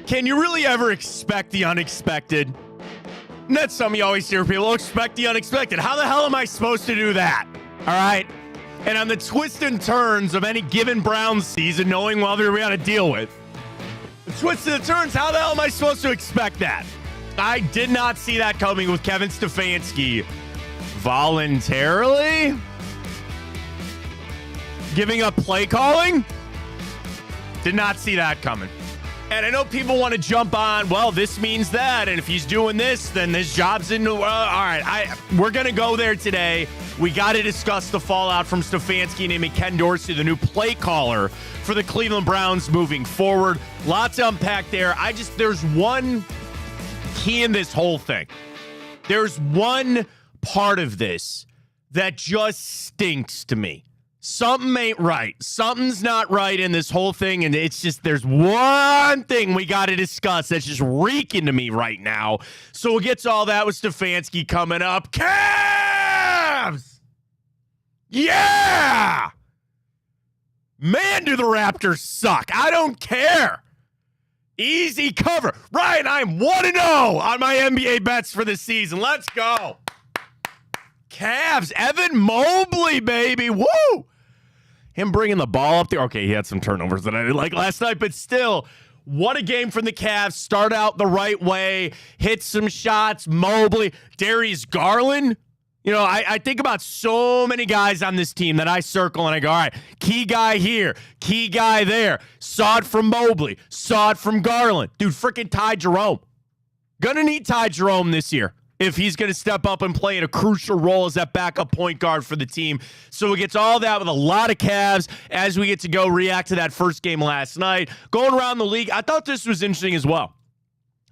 Can you really ever expect the unexpected? And that's something you always hear people expect the unexpected. How the hell am I supposed to do that? All right. And on the twists and turns of any given Browns season, knowing what we got to deal with, the twists and the turns, how the hell am I supposed to expect that? I did not see that coming with Kevin Stefanski voluntarily giving up play calling. Did not see that coming. And I know people want to jump on, well, this means that, and if he's doing this, then this job's in. All right, we're going to go there today. We got to discuss the fallout from Stefanski naming Ken Dorsey the new play caller for the Cleveland Browns moving forward. Lots to unpack there. There's one key in this whole thing. There's one part of this that just stinks to me. Something ain't right. Something's not right in this whole thing, and it's just there's one thing we got to discuss that's just reeking to me right now. So we'll get to all that with Stefanski coming up. Cavs! Yeah! Man, do the Raptors suck. I don't care. Easy cover. Ryan, I'm 1-0 on my NBA bets for this season. Let's go. Cavs, Evan Mobley, baby. Woo! Him bringing the ball up there. Okay, he had some turnovers that I didn't like last night, but still, what a game from the Cavs. Start out the right way, hit some shots. Mobley, Darius Garland. You know, I think about so many guys on this team that I circle and I go, all right, key guy here, key guy there. Saw it from Mobley, saw it from Garland. Dude, freaking Ty Jerome. Gonna need Ty Jerome this year if he's going to step up and play in a crucial role as that backup point guard for the team. So we get to all that with a lot of Cavs as we get to go react to that first game last night. Going around the league, I thought this was interesting as well.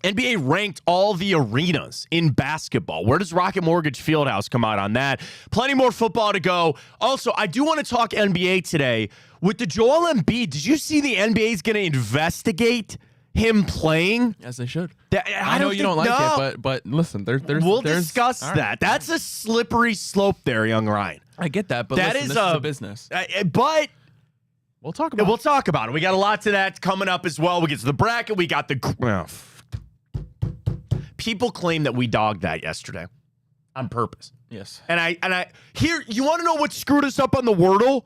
NBA ranked all the arenas in basketball. Where does Rocket Mortgage Fieldhouse come out on that? Plenty more football to go. Also, I do want to talk NBA today. With the Joel Embiid, did you see the NBA is going to investigate him playing? As they should. I know you don't like it, but listen, we'll discuss that. Right. That's a slippery slope there, young Ryan. I get that, but this is a business. But we'll talk about it. We'll talk about it. We got a lot to that coming up as well. We get to the bracket. We got the people claim that we dogged that yesterday on purpose. Yes. And I here, you want to know what screwed us up on the Wordle?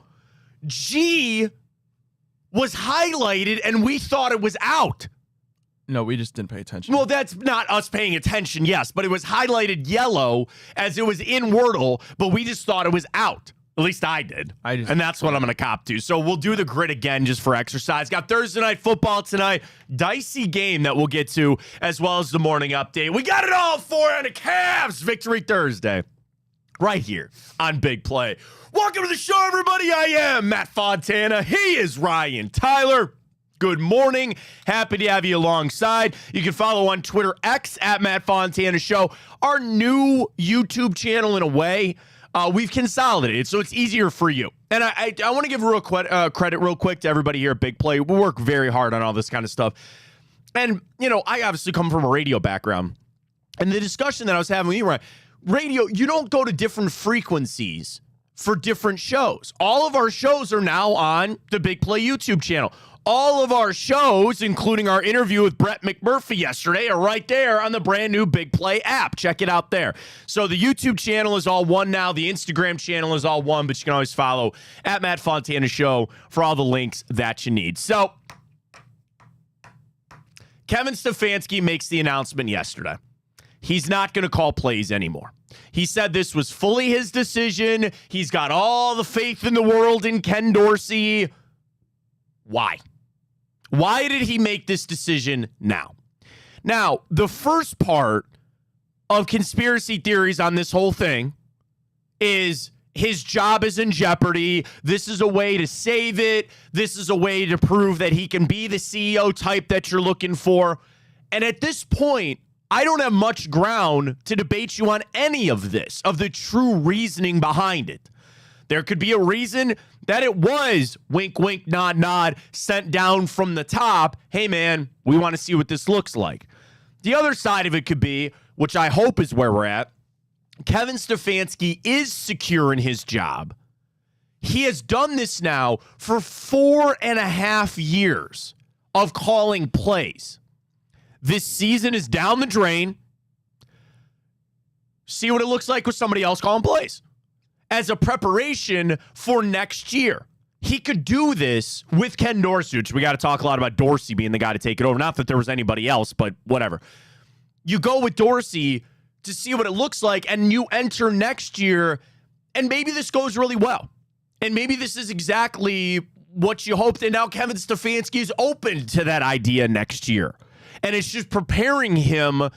G was highlighted and we thought it was out. No, we just didn't pay attention. Well, that's not us paying attention, yes, but it was highlighted yellow as it was in Wordle, but we just thought it was out. At least I did. And that's what I'm going to cop to. So we'll do the grid again just for exercise. Got Thursday night football tonight. Dicey game that we'll get to, as well as the morning update. We got it all for you on the Cavs Victory Thursday. Right here on Big Play. Welcome to the show, everybody. I am Matt Fontana. He is Ryan Tyler. Good morning. Happy to have you alongside. You can follow on Twitter X at Matt Fontana Show. Our new YouTube channel, in a way, we've consolidated, so it's easier for you. And I want to give real credit real quick to everybody here at Big Play. We work very hard on all this kind of stuff. And, you know, I obviously come from a radio background. And the discussion that I was having with you, Ryan, radio, you don't go to different frequencies for different shows. All of our shows are now on the Big Play YouTube channel. All of our shows, including our interview with Brett McMurphy yesterday, are right there on the brand new Big Play app. Check it out there. So the YouTube channel is all one now. The Instagram channel is all one, but you can always follow at Matt Fontana Show for all the links that you need. So Kevin Stefanski makes the announcement yesterday. He's not going to call plays anymore. He said this was fully his decision. He's got all the faith in the world in Ken Dorsey. Why? Why did he make this decision now? Now, the first part of conspiracy theories on this whole thing is his job is in jeopardy. This is a way to save it. This is a way to prove that he can be the CEO type that you're looking for. And at this point, I don't have much ground to debate you on any of this, of the true reasoning behind it. There could be a reason that it was wink, wink, nod, nod, sent down from the top. Hey, man, we want to see what this looks like. The other side of it could be, which I hope is where we're at, Kevin Stefanski is secure in his job. He has done this now for 4.5 years of calling plays. This season is down the drain. See what it looks like with somebody else calling plays as a preparation for next year. He could do this with Ken Dorsey, which we got to talk a lot about Dorsey being the guy to take it over. Not that there was anybody else, but whatever. You go with Dorsey to see what it looks like, and you enter next year, and maybe this goes really well. And maybe this is exactly what you hoped. And now Kevin Stefanski is open to that idea next year. And it's just preparing him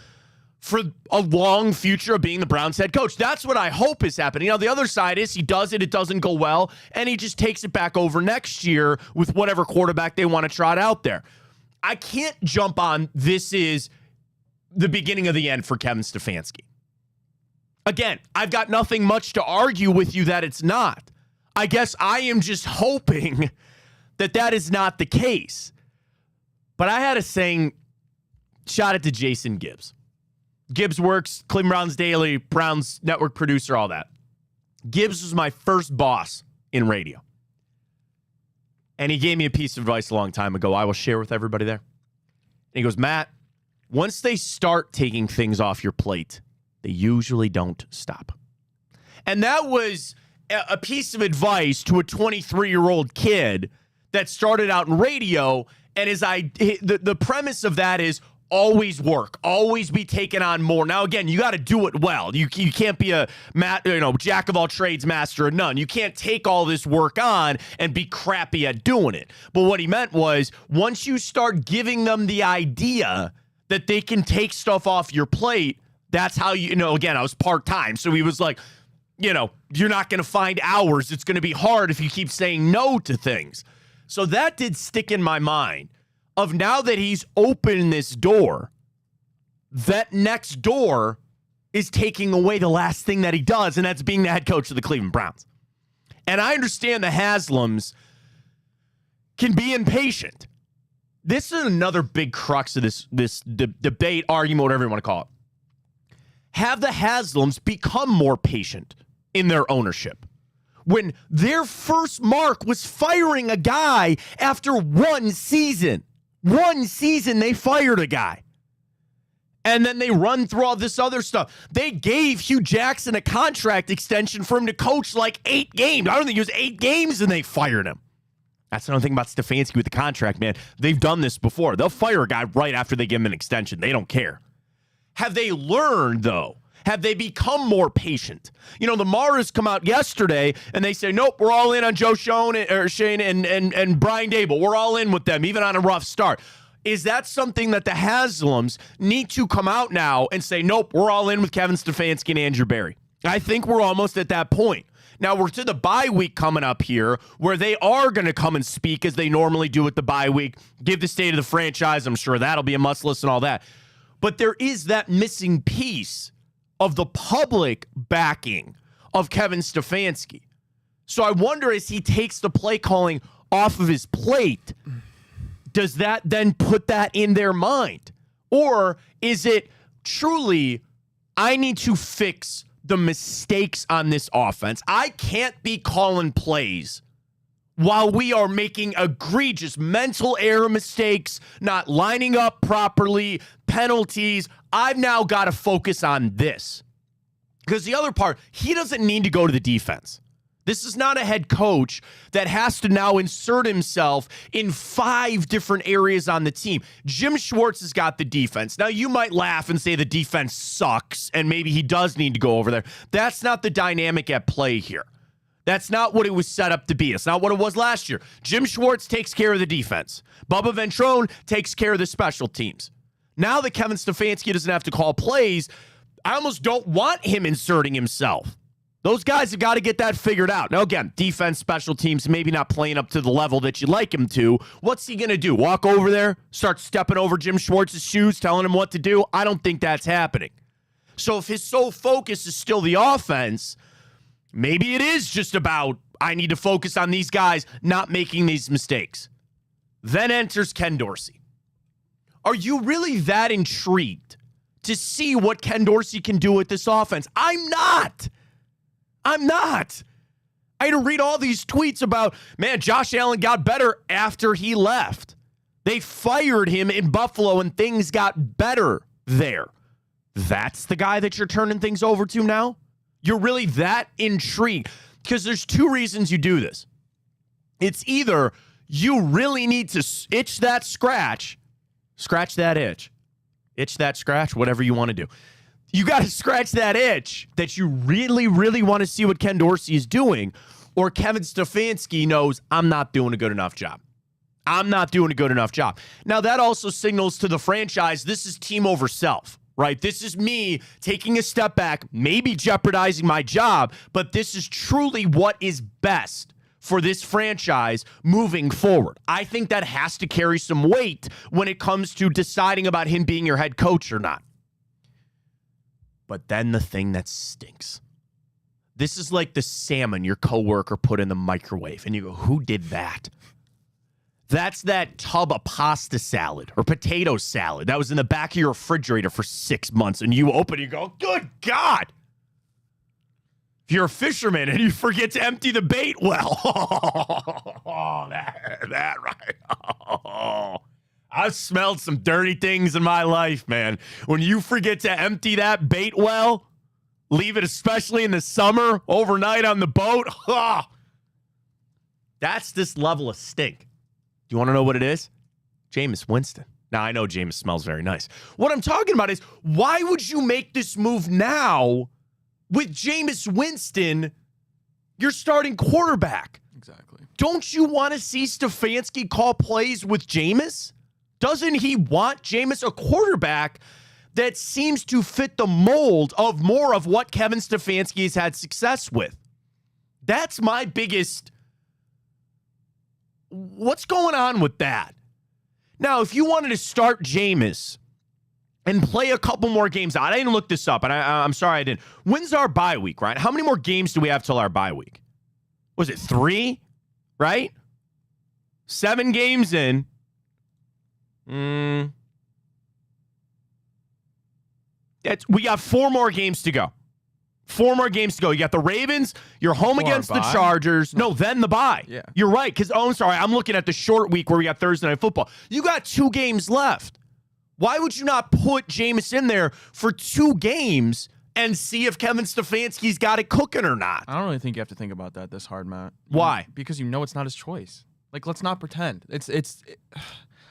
for a long future of being the Browns head coach. That's what I hope is happening. Now, the other side is he does it doesn't go well, and he just takes it back over next year with whatever quarterback they want to trot out there. I can't jump on this is the beginning of the end for Kevin Stefanski. Again, I've got nothing much to argue with you that it's not. I guess I am just hoping that is not the case. But I had a saying, shout it to Jason Gibbs. Gibbs works, Cleveland Browns Daily, Browns network producer, all that. Gibbs was my first boss in radio. And he gave me a piece of advice a long time ago I will share with everybody there. And he goes, Matt, once they start taking things off your plate, they usually don't stop. And that was a piece of advice to a 23-year-old kid that started out in radio. And the premise of that is always work, always be taking on more. Now, again, you got to do it well. You can't be a jack of all trades, master of none. You can't take all this work on and be crappy at doing it. But what he meant was once you start giving them the idea that they can take stuff off your plate, that's how again, I was part-time. So he was like, you're not going to find hours. It's going to be hard if you keep saying no to things. So that did stick in my mind of now that he's opened this door, that next door is taking away the last thing that he does, and that's being the head coach of the Cleveland Browns. And I understand the Haslams can be impatient. This is another big crux of this debate, argument, whatever you want to call it. Have the Haslams become more patient in their ownership? When their first mark was firing a guy after one season. One season, they fired a guy. And then they run through all this other stuff. They gave Hugh Jackson a contract extension for him to coach like 8 games. I don't think it was 8 games, and they fired him. That's another thing about Stefanski with the contract, man. They've done this before. They'll fire a guy right after they give him an extension. They don't care. Have they learned, though? Have they become more patient? The Maras come out yesterday and they say, nope, we're all in on Joe Shane and Brian Dable. We're all in with them, even on a rough start. Is that something that the Haslams need to come out now and say, nope, we're all in with Kevin Stefanski and Andrew Berry? I think we're almost at that point. Now, we're to the bye week coming up here where they are going to come and speak as they normally do at the bye week, give the state of the franchise. I'm sure that'll be a must listen, all that. But there is that missing piece of the public backing of Kevin Stefanski. So I wonder, as he takes the play calling off of his plate, does that then put that in their mind? Or is it truly, I need to fix the mistakes on this offense? I can't be calling plays while we are making egregious mental error mistakes, not lining up properly, penalties. I've now got to focus on this. Because the other part, he doesn't need to go to the defense. This is not a head coach that has to now insert himself in 5 different areas on the team. Jim Schwartz has got the defense. Now, you might laugh and say the defense sucks, and maybe he does need to go over there. That's not the dynamic at play here. That's not what it was set up to be. It's not what it was last year. Jim Schwartz takes care of the defense. Bubba Ventrone takes care of the special teams. Now that Kevin Stefanski doesn't have to call plays, I almost don't want him inserting himself. Those guys have got to get that figured out. Now, again, defense, special teams, maybe not playing up to the level that you'd like him to. What's he going to do? Walk over there, start stepping over Jim Schwartz's shoes, telling him what to do? I don't think that's happening. So if his sole focus is still the offense, maybe it is just about, I need to focus on these guys not making these mistakes. Then enters Ken Dorsey. Are you really that intrigued to see what Ken Dorsey can do with this offense? I'm not. I had to read all these tweets about, man, Josh Allen got better after he left. They fired him in Buffalo and things got better there. That's the guy that you're turning things over to now? You're really that intrigued? Because there's two reasons you do this. It's either you really need to itch that scratch that itch, that scratch, whatever you want to do. You got to scratch that itch that you really, really want to see what Ken Dorsey is doing, or Kevin Stefanski knows I'm not doing a good enough job. Now, that also signals to the franchise, this is team over self, right? This is me taking a step back, maybe jeopardizing my job, but this is truly what is best for this franchise moving forward. I think that has to carry some weight when it comes to deciding about him being your head coach or not. But then the thing that stinks. This is like the salmon your coworker put in the microwave, and you go, who did that? That's that tub of pasta salad or potato salad that was in the back of your refrigerator for 6 months, and you open it and you go, good God. If you're a fisherman and you forget to empty the bait well, that right. I've smelled some dirty things in my life, man. When you forget to empty that bait well, leave it especially in the summer, overnight on the boat, that's this level of stink. Do you want to know what it is? Jameis Winston. Now, I know Jameis smells very nice. What I'm talking about is, why would you make this move now with Jameis Winston, your starting quarterback? Exactly. Don't you want to see Stefanski call plays with Jameis? Doesn't he want Jameis, a quarterback that seems to fit the mold of more of what Kevin Stefanski has had success with? That's my biggest... What's going on with that? Now, if you wanted to start Jameis and play a couple more games out, I didn't look this up, and I'm sorry I didn't. When's our bye week, right? How many more games do we have till our bye week? Was it 3, right? 7 games in. We got 4 more games to go. 4 more games to go. You got the Ravens. You're home against the Chargers. No, then the bye. Yeah. You're right. I'm sorry. I'm looking at the short week where we got Thursday Night Football. You got 2 games left. Why would you not put Jameis in there for 2 games and see if Kevin Stefanski's got it cooking or not? I don't really think you have to think about that this hard, Matt. Why? Because you know it's not his choice. Like, let's not pretend.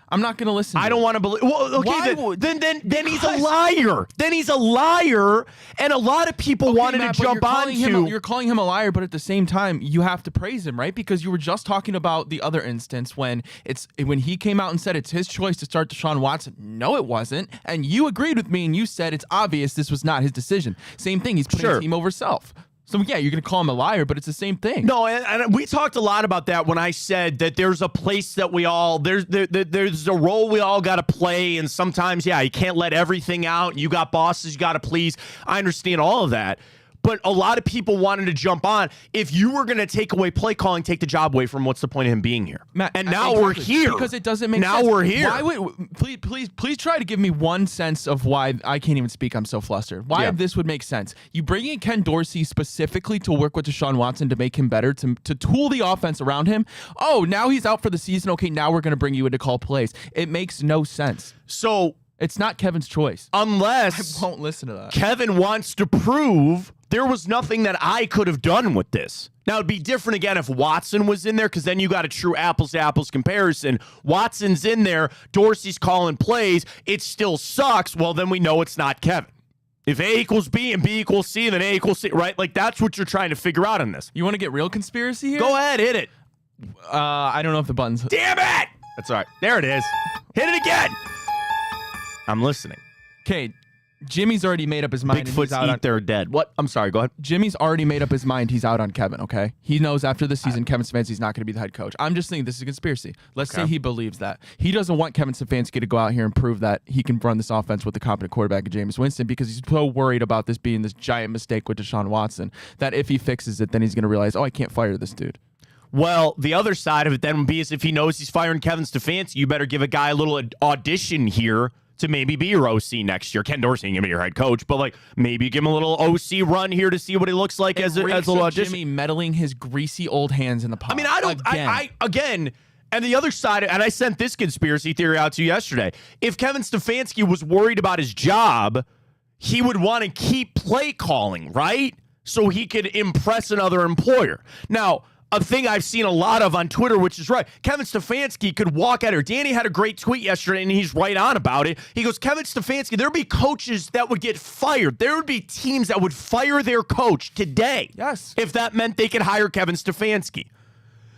I'm not going to listen. I don't want to believe. Well, okay, then he's a liar. Then he's a liar, and a lot of people wanted to jump on to. You're calling him a liar, but at the same time, you have to praise him, right? Because you were just talking about the other instance when he came out and said it's his choice to start Deshaun Watson. No, it wasn't, and you agreed with me, and you said it's obvious this was not his decision. Same thing. He's putting team over self. So, yeah, you're going to call him a liar, but it's the same thing. No, and we talked a lot about that when I said that there's a place that we all, there's a role we all got to play, and sometimes, yeah, you can't let everything out. You got bosses you got to please. I understand all of that. But a lot of people wanted to jump on. If you were going to take away play calling, take the job away from, what's the point of him being here? Matt, and now we're here. Because it doesn't make sense. Now we're here. Why would, please try to give me one sense of why I can't even speak. I'm so flustered. Why this would make sense. You bring in Ken Dorsey specifically to work with Deshaun Watson to make him better, to tool the offense around him. Oh, now he's out for the season. Okay, now we're going to bring you in to call plays. It makes no sense. So it's not Kevin's choice. Unless I won't listen to that. Kevin wants to prove there was nothing that I could have done with this. Now, it'd be different again if Watson was in there, because then you got a true apples-to-apples comparison. Watson's in there. Dorsey's calling plays. It still sucks. Well, then we know it's not Kevin. If A equals B and B equals C, then A equals C, right? Like, that's what you're trying to figure out on this. You want to get real conspiracy here? Go ahead, hit it. I don't know if the button's... Damn it! That's all right. There it is. Hit it again. I'm listening. Okay, Jimmy's already made up his mind. Bigfoot's eat their dead. What? I'm sorry, go ahead. Jimmy's already made up his mind. He's out on Kevin, okay? He knows after the season Kevin Stefanski's not going to be the head coach. I'm just saying this is a conspiracy. Let's say he believes that. He doesn't want Kevin Stefanski to go out here and prove that he can run this offense with a competent quarterback in Jameis Winston, because he's so worried about this being this giant mistake with Deshaun Watson that if he fixes it, then he's going to realize, oh, I can't fire this dude. Well, the other side of it then would be is if he knows he's firing Kevin Stefanski, you better give a guy a little audition here to maybe be your OC next year. Ken Dorsey ain't gonna be your head coach, but like maybe give him a little OC run here to see what he looks like as a little audition. Jimmy meddling his greasy old hands in the pot. I mean, again, And the other side, and I sent this conspiracy theory out to you yesterday. If Kevin Stefanski was worried about his job, he would want to keep play calling, right? So he could impress another employer. Now, a thing I've seen a lot of on Twitter, which is right, Kevin Stefanski could walk at her. Danny had a great tweet yesterday, and he's right on about it. He goes, Kevin Stefanski, there would be coaches that would get fired. There would be teams that would fire their coach today. Yes. If that meant they could hire Kevin Stefanski.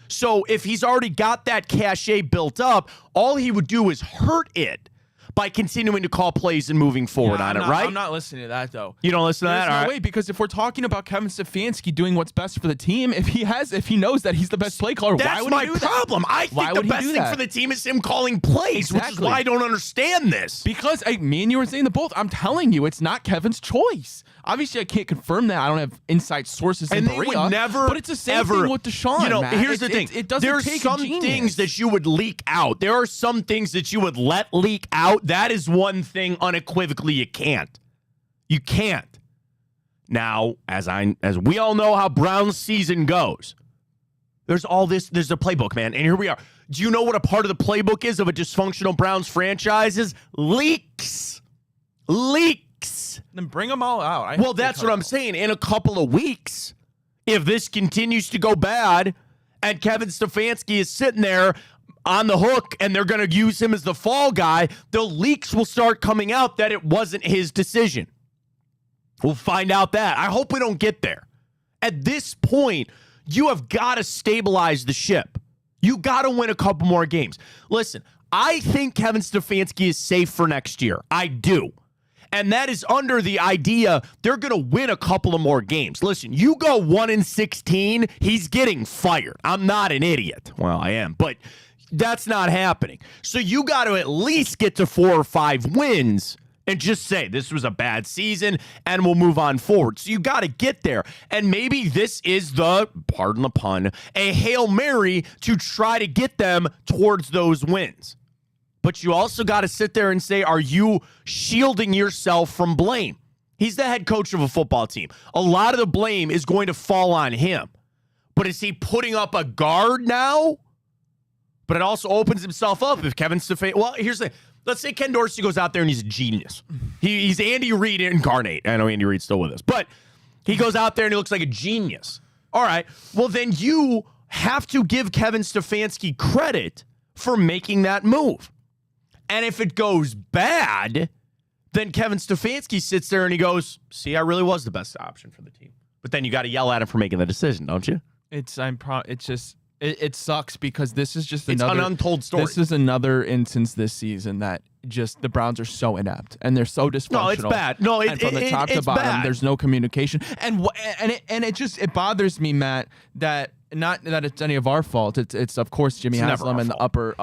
So if he's already got that cachet built up, all he would do is hurt it by continuing to call plays and moving forward on it, right? I'm not listening to that, though. You don't listen to that? There's All no right. way, because if we're talking about Kevin Stefanski doing what's best for the team, if he knows that he's the best play caller, why would he do that? That's my problem. I think the best thing for the team is him calling plays, which is why I don't understand this. Because me and you were saying the both. I'm telling you, it's not Kevin's choice. Obviously, I can't confirm that. I don't have inside sources in Berea. Would never, but it's the same thing with Deshaun. You know, Matt. here's the thing. It doesn't There's take some things that you would leak out. There are some things that you would let leak out. That is one thing unequivocally you can't. You can't. Now, as we all know how Brown's season goes, there's all this. There's a playbook, man. And here we are. Do you know what a part of the playbook is of a dysfunctional Browns franchise? Is leaks. Leaks. Then bring them all out. Well, that's what I'm saying. In a couple of weeks, if this continues to go bad and Kevin Stefanski is sitting there on the hook and they're going to use him as the fall guy, the leaks will start coming out that it wasn't his decision. We'll find out that. I hope we don't get there. At this point, you have got to stabilize the ship. You got to win a couple more games. Listen, I think Kevin Stefanski is safe for next year. I do. And that is under the idea they're going to win a couple of more games. Listen, you go 1-16, he's getting fired. I'm not an idiot. Well, I am, but that's not happening. So you got to at least get to 4 or 5 wins and just say this was a bad season and we'll move on forward. So you got to get there. And maybe this is the, pardon the pun, a Hail Mary to try to get them towards those wins. But you also got to sit there and say, are you shielding yourself from blame? He's the head coach of a football team. A lot of the blame is going to fall on him. But is he putting up a guard now? But it also opens himself up if Kevin Stefanski. Well, here's the thing. Let's say Ken Dorsey goes out there and he's a genius. He's Andy Reid incarnate. I know Andy Reid's still with us. But he goes out there and he looks like a genius. All right. Well, then you have to give Kevin Stefanski credit for making that move. And if it goes bad, then Kevin Stefanski sits there and he goes, see, I really was the best option for the team. But then you got to yell at him for making the decision, don't you? It sucks because this is just it's an untold story. This is another instance this season that just the Browns are so inept and they're so dysfunctional. No, it's bad. No, and from the top to bottom, bad. There's no communication. And it bothers me, Matt, that not that it's any of our fault. It's of course Jimmy Haslam and the upper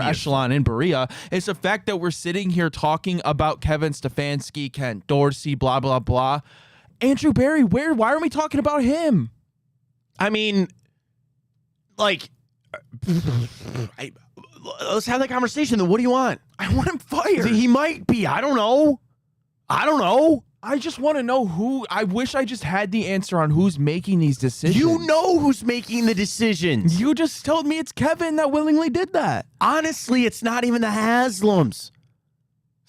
echelon in Berea. It's the fact that we're sitting here talking about Kevin Stefanski, Ken Dorsey, blah blah blah. Andrew Berry, why aren't we talking about him? I mean, like, let's have that conversation. Then what do you want? I want him fired. He might be. I don't know. I just want to know who. I wish I just had the answer on who's making these decisions. You know who's making the decisions. You just told me it's Kevin that willingly did that. Honestly, it's not even the Haslams.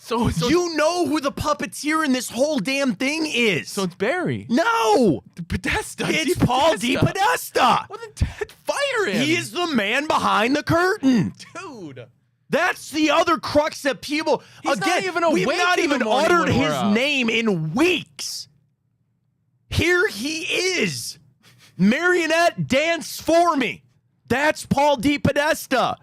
So you know who the puppeteer in this whole damn thing is. So it's Barry. No. Podesta. It's Paul DePodesta. Well, then fire him. He is the man behind the curtain. Dude. That's the other crux that people, we've not even uttered his name in weeks. Here he is. Marionette dance for me. That's Paul DePodesta.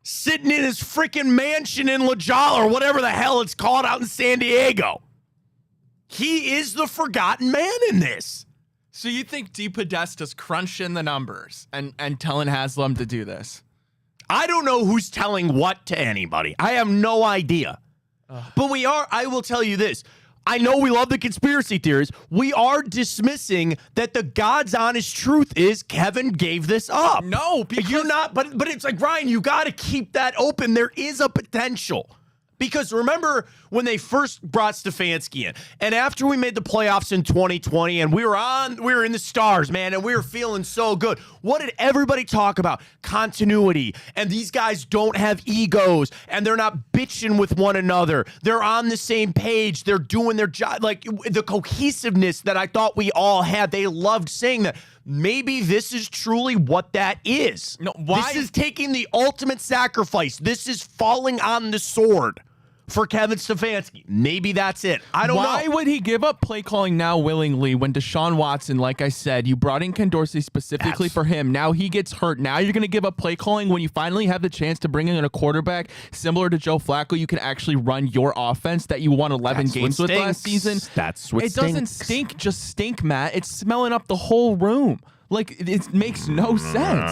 Sitting in his freaking mansion in La Jolla or whatever the hell it's called out in San Diego. He is the forgotten man in this. So you think DePodesta's crunching the numbers and telling Haslam to do this? I don't know who's telling what to anybody. I have no idea. But I will tell you this. I know we love the conspiracy theories. We are dismissing that the God's honest truth is Kevin gave this up. No, because you're not. But it's like, Ryan, you got to keep that open. There is a potential Because remember when they first brought Stefanski in, and after we made the playoffs in 2020, and we were in the stars, man, and we were feeling so good. What did everybody talk about? Continuity. And these guys don't have egos, and they're not bitching with one another. They're on the same page. They're doing their job. Like the cohesiveness that I thought we all had. They loved saying that. Maybe this is truly what that is. No, why? This is taking the ultimate sacrifice. This is falling on the sword for Kevin Stefanski. Maybe that's it. I don't know. Why would he give up play calling now willingly when Deshaun Watson, like I said, you brought in Ken Dorsey specifically for him. Now he gets hurt. Now you're going to give up play calling when you finally have the chance to bring in a quarterback similar to Joe Flacco. You can actually run your offense that you won 11 games with last season. That's what it doesn't stink, just stink, Matt. It's smelling up the whole room. Like, it makes no sense.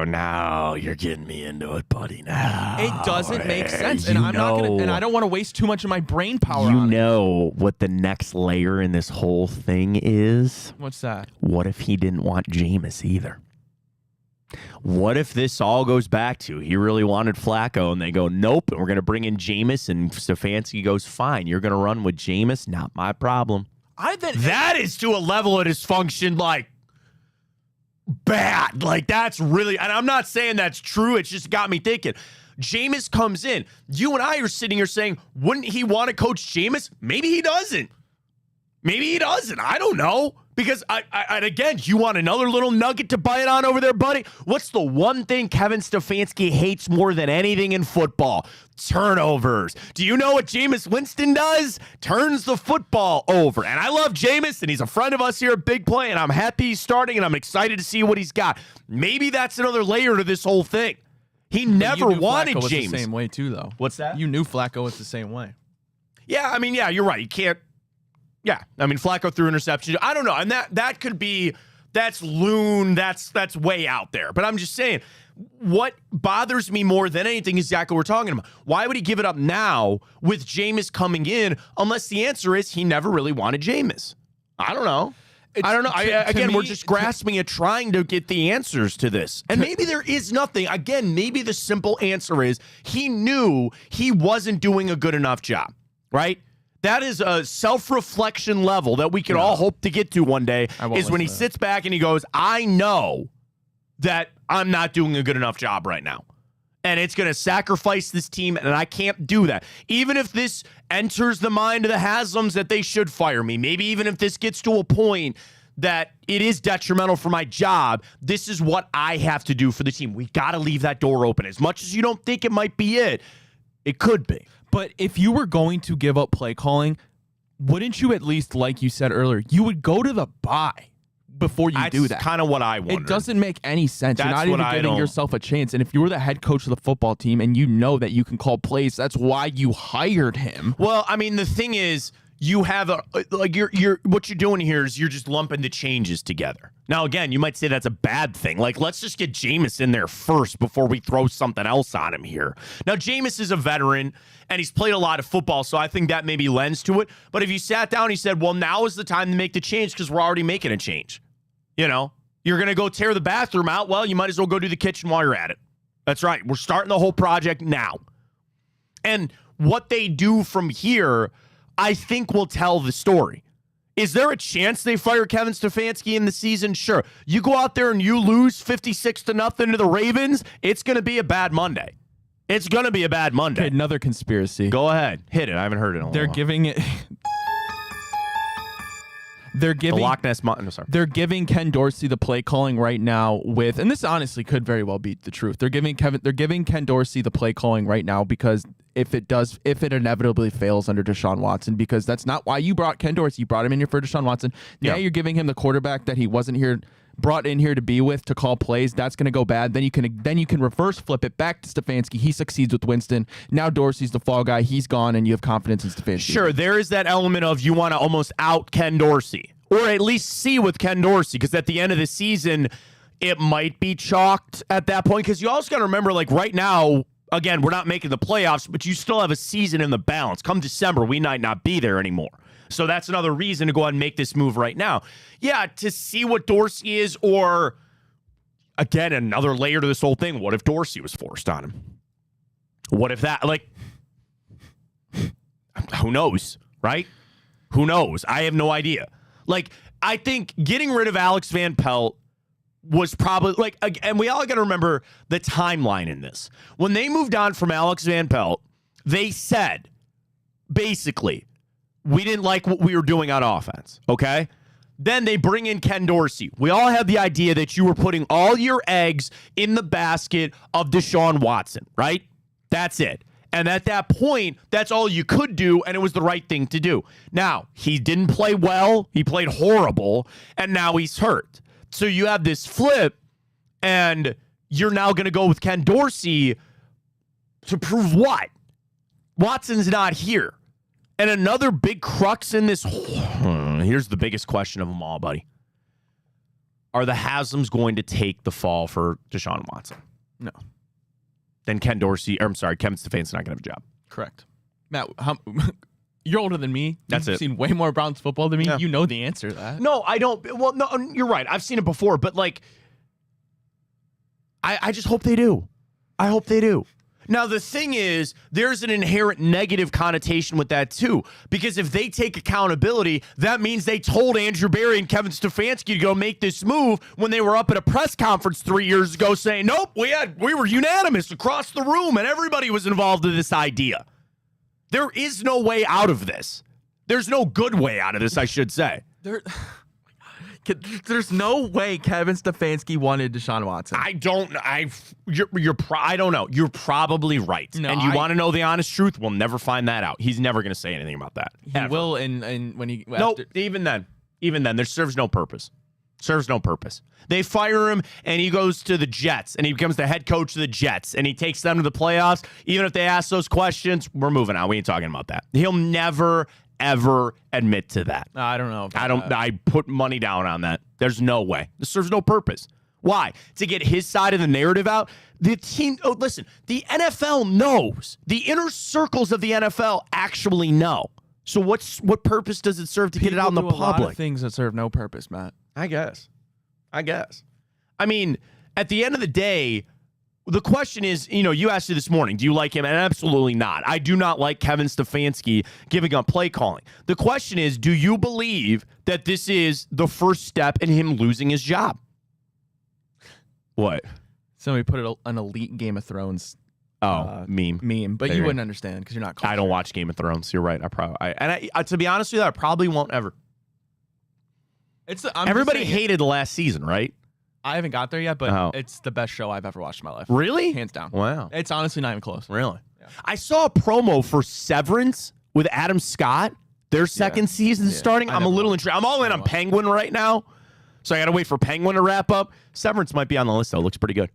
Now you're getting me into it, buddy. Now it doesn't make sense, and I'm not gonna. And I don't want to waste too much of my brain power. You on know what the next layer in this whole thing is? What's that? What if he didn't want Jameis either? What if this all goes back to he really wanted Flacco, and they go nope, and we're gonna bring in Jameis, and Stefanski goes fine. You're gonna run with Jameis, not my problem. That is to a level of dysfunction like. Bad. Like, that's really, and I'm not saying that's true. It's just got me thinking. Jameis comes in. You and I are sitting here saying, wouldn't he want to coach Jameis? Maybe he doesn't. Maybe he doesn't. I don't know. Because, and again, you want another little nugget to bite on over there, buddy? What's the one thing Kevin Stefanski hates more than anything in football? Turnovers. Do you know what Jameis Winston does? Turns the football over. And I love Jameis, and he's a friend of us here at Big Play, and I'm happy he's starting, and I'm excited to see what he's got. Maybe that's another layer to this whole thing. He never wanted Flacco Jameis. Was the same way, too, though. What's that? You knew Flacco was the same way. Yeah, I mean, yeah, you're right. You can't. Yeah, I mean, Flacco threw interception. I don't know, and that could be, that's loon, that's way out there. But I'm just saying, what bothers me more than anything is exactly what we're talking about. Why would he give it up now with Jameis coming in, unless the answer is he never really wanted Jameis? I don't know. I don't know. Again, we're just grasping at trying to get the answers to this. And maybe there is nothing. Again, maybe the simple answer is he knew he wasn't doing a good enough job, right? That is a self-reflection level that we can all hope to get to one day, is when he sits back and he goes, I know that I'm not doing a good enough job right now. And it's going to sacrifice this team, and I can't do that. Even if this enters the mind of the Haslams that they should fire me, maybe even if this gets to a point that it is detrimental for my job, this is what I have to do for the team. We got to leave that door open. As much as you don't think it might be it could be. But if you were going to give up play calling, wouldn't you at least, like you said earlier, you would go to the bye before you do that? That's kind of what I wonder. It doesn't make any sense. You're not even giving yourself a chance. And if you were the head coach of the football team and you know that you can call plays, that's why you hired him. Well, I mean, the thing is, you have what you're doing here is you're just lumping the changes together. Now, again, you might say that's a bad thing. Like, let's just get Jameis in there first before we throw something else on him here. Now, Jameis is a veteran, and he's played a lot of football, so I think that maybe lends to it. But if you sat down and you said, well, now is the time to make the change because we're already making a change. You know, you're going to go tear the bathroom out. Well, you might as well go do the kitchen while you're at it. That's right. We're starting the whole project now. And what they do from here, I think, will tell the story. Is there a chance they fire Kevin Stefanski in the season? Sure. You go out there and you lose 56-0 to the Ravens, it's going to be a bad Monday. It's going to be a bad Monday. Okay, another conspiracy. Go ahead. Hit it. I haven't heard it in a They're while. giving it... They're giving the Loch Ness Mountain. Sorry. They're giving Ken Dorsey the play calling right now with, and this honestly could very well be the truth. They're giving Ken Dorsey the play calling right now because if it inevitably fails under Deshaun Watson, because that's not why you brought Ken Dorsey. You brought him in here for Deshaun Watson. Now you're giving him the quarterback that he wasn't brought in here to be with, to call plays. That's going to go bad. Then you can reverse flip it back to Stefanski. He succeeds with Winston. Now Dorsey's the fall guy. He's gone, and you have confidence in Stefanski. Sure, there is that element of you want to almost out Ken Dorsey, or at least see with Ken Dorsey, because at the end of the season, it might be chalked at that point. Because you also got to remember, like right now, again, we're not making the playoffs, but you still have a season in the balance. Come December, we might not be there anymore. So that's another reason to go ahead and make this move right now. Yeah, to see what Dorsey is, or, again, another layer to this whole thing. What if Dorsey was forced on him? What if that, like, Who knows, right? Who knows? I have no idea. Like, I think getting rid of Alex Van Pelt was probably, like, and we all got to remember the timeline in this. When they moved on from Alex Van Pelt, they said, basically, we didn't like what we were doing on offense, okay? Then they bring in Ken Dorsey. We all had the idea that you were putting all your eggs in the basket of Deshaun Watson, right? That's it. And at that point, that's all you could do, and it was the right thing to do. Now, he didn't play well. He played horrible, and now he's hurt. So you have this flip, and you're now going to go with Ken Dorsey to prove what? Watson's not here. And another big crux in this, here's the biggest question of them all, buddy. Are the Haslams going to take the fall for Deshaun Watson? No. Then Kevin Stefanski's not going to have a job. Correct. Matt, you're older than me. That's You've seen way more Browns football than me. Yeah. You know the answer to that. No, I don't. Well, no, you're right. I've seen it before, but like, I just hope they do. I hope they do. Now, the thing is, there's an inherent negative connotation with that, too. Because if they take accountability, that means they told Andrew Berry and Kevin Stefanski to go make this move when they were up at a press conference 3 years ago saying, nope, we were unanimous across the room and everybody was involved in this idea. There is no way out of this. There's no good way out of this, I should say. There's no way Kevin Stefanski wanted Deshaun Watson. I don't know. You're probably right. No, and you want to know the honest truth? We'll never find that out. He's never going to say anything about that. He will, and when he... No, even then, there serves no purpose. Serves no purpose. They fire him, and he goes to the Jets, and he becomes the head coach of the Jets, and he takes them to the playoffs. Even if they ask those questions, we're moving on. We ain't talking about that. He'll never ever admit to that. I don't know. I put money down on that. There's no way. This serves no purpose. Why? To get his side of the narrative out? The team, listen, the NFL knows. The inner circles of the NFL actually know. So what purpose does it serve to get it out in the public? A lot of things that serve no purpose, Matt. I guess. I mean, at the end of the day, the question is, you asked me this morning, do you like him? And absolutely not. I do not like Kevin Stefanski giving up play calling. The question is, do you believe that this is the first step in him losing his job? What? Somebody put an elite Game of Thrones meme. But you wouldn't understand because you're not cultured. I don't watch Game of Thrones. You're right. To be honest with you, I probably won't ever. Everybody hated the last season, right? I haven't got there yet, but it's the best show I've ever watched in my life. Really? Hands down. Wow. It's honestly not even close. Really? Yeah. I saw a promo for Severance with Adam Scott. Their second season starting. I'm a little intrigued. I'm all in on Penguin right now, so I got to wait for Penguin to wrap up. Severance might be on the list, though. Looks pretty good.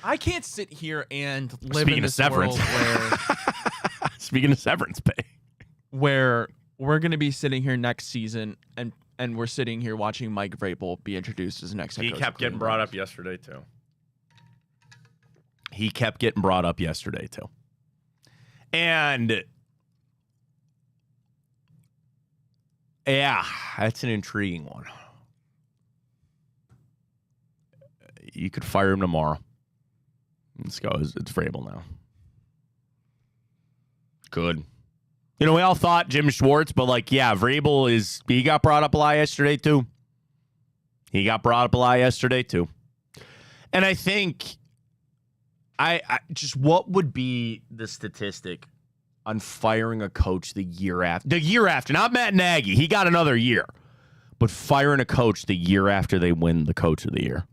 I can't sit here and live in this world where... Speaking of Severance pay. Where we're going to be sitting here next season and we're sitting here watching Mike Vrabel be introduced as the next head coach. He kept getting brought up yesterday, too. And, yeah, that's an intriguing one. You could fire him tomorrow. Let's go. It's Vrabel now. Good. We all thought Jim Schwartz, but Vrabel he got brought up a lot yesterday too. And I think I just, what would be the statistic on firing a coach the year after, not Matt Nagy. He got another year, but firing a coach the year after they win the coach of the year.